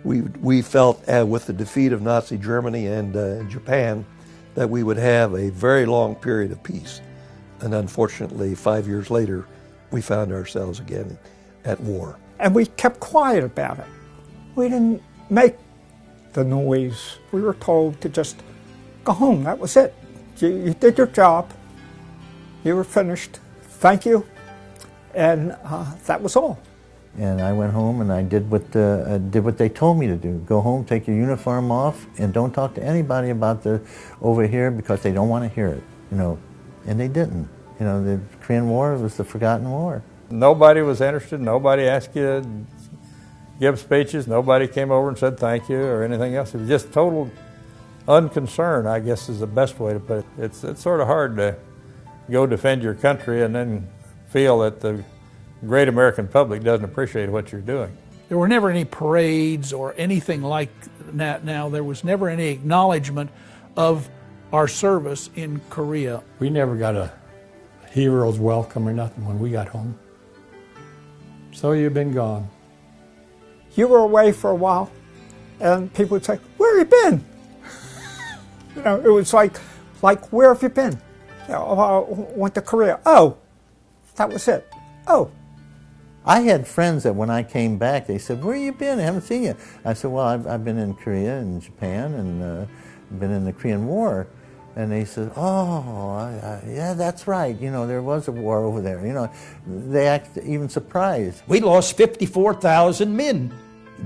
we felt with the defeat of Nazi Germany and Japan that we would have a very long period of peace. And unfortunately, 5 years later, we found ourselves again at war. And we kept quiet about it. We didn't make the noise. We were told to just go home. That was it. You did your job. You were finished. Thank you. And that was all. And I went home and I did what they told me to do. Go home, take your uniform off, and don't talk to anybody about the over here because they don't want to hear it. You know, and they didn't. You know, the Korean War was the forgotten war. Nobody was interested. Nobody asked you to give speeches. Nobody came over and said thank you or anything else. It was just total unconcern, I guess, is the best way to put it. It's sort of hard to go defend your country and then feel that the great American public doesn't appreciate what you're doing. There were never any parades or anything like that now. There was never any acknowledgement of our service in Korea. We never got a hero's welcome or nothing when we got home. So you've been gone. You were away for a while, and people would say, "Where have you been?" You know, it was like, "Where have you been?" You know, I went to Korea. Oh, that was it. Oh. I had friends that when I came back, they said, "Where you been? I haven't seen you." I said, "Well, I've been in Korea and Japan and been in the Korean War." And they said, "Oh, yeah, that's right. You know, there was a war over there." You know, they act even surprised. We lost 54,000 men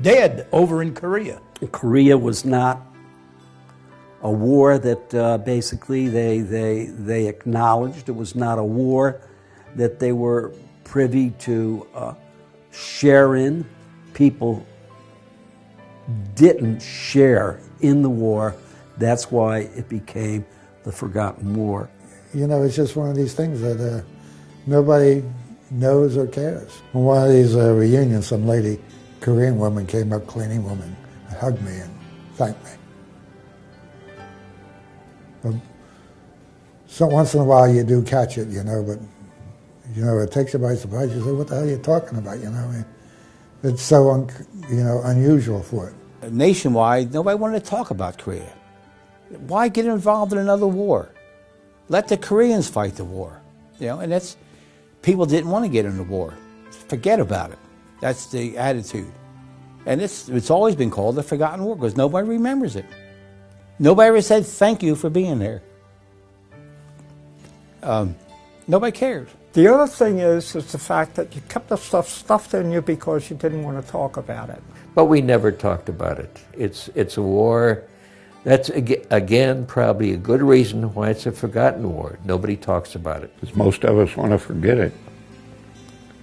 dead over in Korea. Korea was not a war that basically they acknowledged. It was not a war that they were privy to share in. People didn't share in the war. That's why it became the forgotten war. You know, it's just one of these things that nobody knows or cares. On one of these reunions, some lady, Korean woman, came up, cleaning woman, and hugged me and thanked me. But so once in a while you do catch it, you know, but you know, it takes you by surprise. You say, "What the hell are you talking about?" You know, I mean, it's so unusual for it. Nationwide, nobody wanted to talk about Korea. Why get involved in another war? Let the Koreans fight the war. You know, and that's, people didn't want to get in the war. Forget about it. That's the attitude. And it's always been called the forgotten war because nobody remembers it. Nobody ever said thank you for being there. Nobody cares. The other thing is the fact that you kept the stuff stuffed in you because you didn't want to talk about it. But we never talked about it. It's a war. That's, again, probably a good reason why it's a forgotten war. Nobody talks about it. Because most of us want to forget it.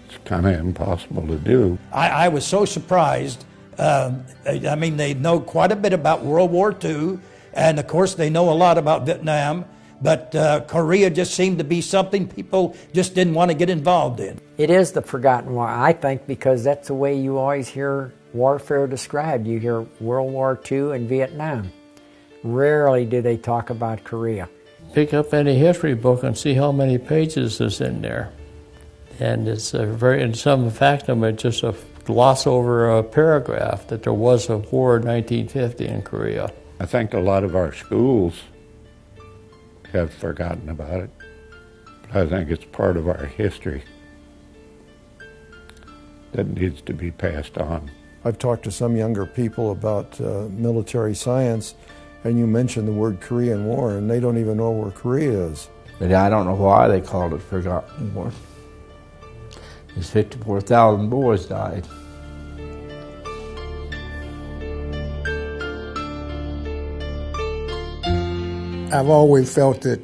It's kind of impossible to do. I was so surprised. I mean, they know quite a bit about World War II, and of course they know a lot about Vietnam, but Korea just seemed to be something people just didn't want to get involved in. It is the forgotten war, I think, because that's the way you always hear warfare described. You hear World War II and Vietnam. Rarely do they talk about Korea. Pick up any history book and see how many pages is in there. And it's in some fact of it, just a gloss over a paragraph that there was a war in 1950 in Korea. I think a lot of our schools have forgotten about it. But I think it's part of our history that needs to be passed on. I've talked to some younger people about military science, and you mentioned the word Korean War, and they don't even know where Korea is. But I don't know why they called it forgotten war. There's 54,000 boys died. I've always felt that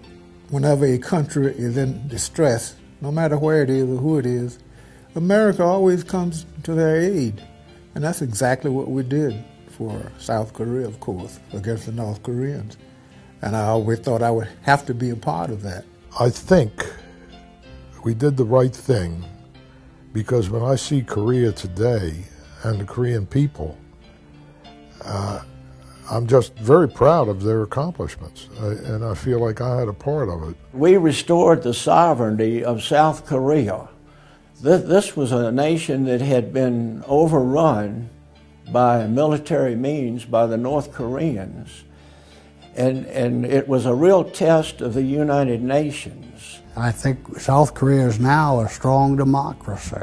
whenever a country is in distress, no matter where it is or who it is, America always comes to their aid. And that's exactly what we did for South Korea, of course, against the North Koreans. And I always thought I would have to be a part of that. I think we did the right thing because when I see Korea today and the Korean people, I'm just very proud of their accomplishments, and I feel like I had a part of it. We restored the sovereignty of South Korea. This was a nation that had been overrun by military means by the North Koreans, and it was a real test of the United Nations. I think South Korea is now a strong democracy.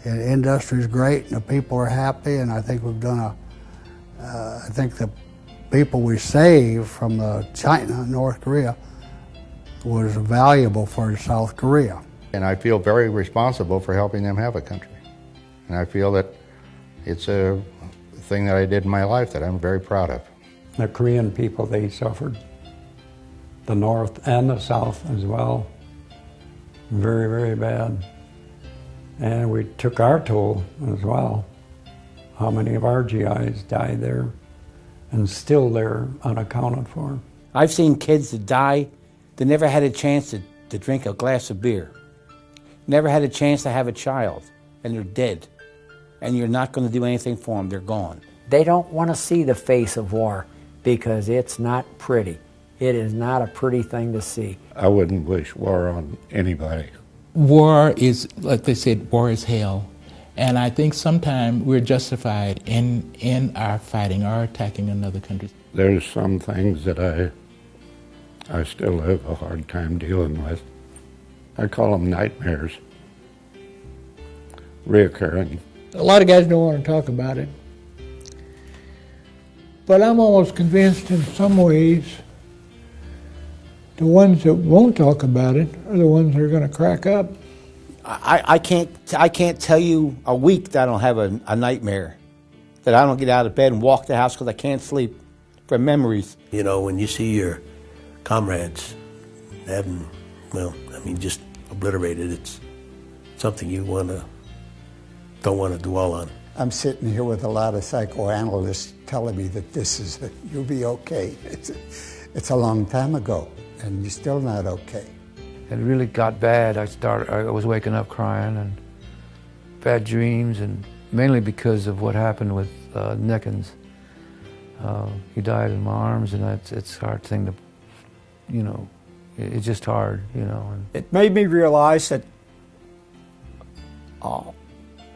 The industry is great, and the people are happy, and I think we've done I think the people we saved from China and North Korea was valuable for South Korea. And I feel very responsible for helping them have a country. And I feel that it's a thing that I did in my life that I'm very proud of. The Korean people, they suffered. The North and the South as well. Very, very bad. And we took our toll as well. How many of our GIs died there and still they're unaccounted for. I've seen kids that die that never had a chance to drink a glass of beer. Never had a chance to have a child, and they're dead. And you're not going to do anything for them, they're gone. They don't want to see the face of war because it's not pretty. It is not a pretty thing to see. I wouldn't wish war on anybody. War is, like they said, war is hell. And I think sometimes we're justified in our fighting or attacking another country. There's some things that I still have a hard time dealing with. I call them nightmares, reoccurring. A lot of guys don't want to talk about it. But I'm almost convinced in some ways the ones that won't talk about it are the ones that are going to crack up. I can't tell you a week that I don't have a nightmare, that I don't get out of bed and walk the house because I can't sleep from memories. You know, when you see your comrades having, well, I mean, just obliterated, it's something you don't want to dwell on. I'm sitting here with a lot of psychoanalysts telling me that you'll be okay. It's a long time ago, and you're still not okay. It really got bad. I was waking up crying and bad dreams, and mainly because of what happened with Nickens. He died in my arms, and it's a hard thing to, you know, it's just hard, you know. It made me realize that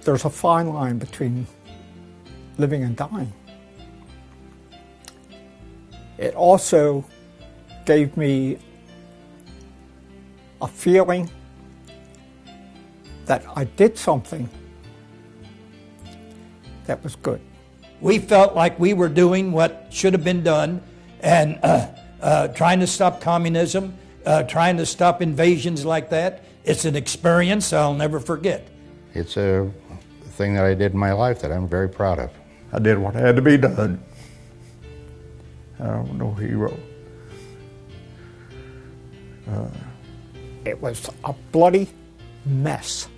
there's a fine line between living and dying. It also gave me a feeling that I did something that was good. We felt like we were doing what should have been done, and trying to stop communism, trying to stop invasions like that. It's an experience I'll never forget. It's a thing that I did in my life that I'm very proud of. I did what had to be done. I'm no hero. It was a bloody mess.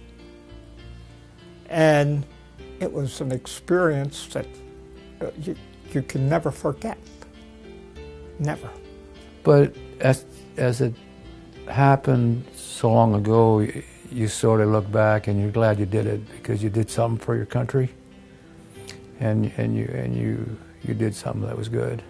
And it was an experience that you can never forget. Never. But as it happened so long ago, you sort of look back and you're glad you did it because you did something for your country, and you did something that was good.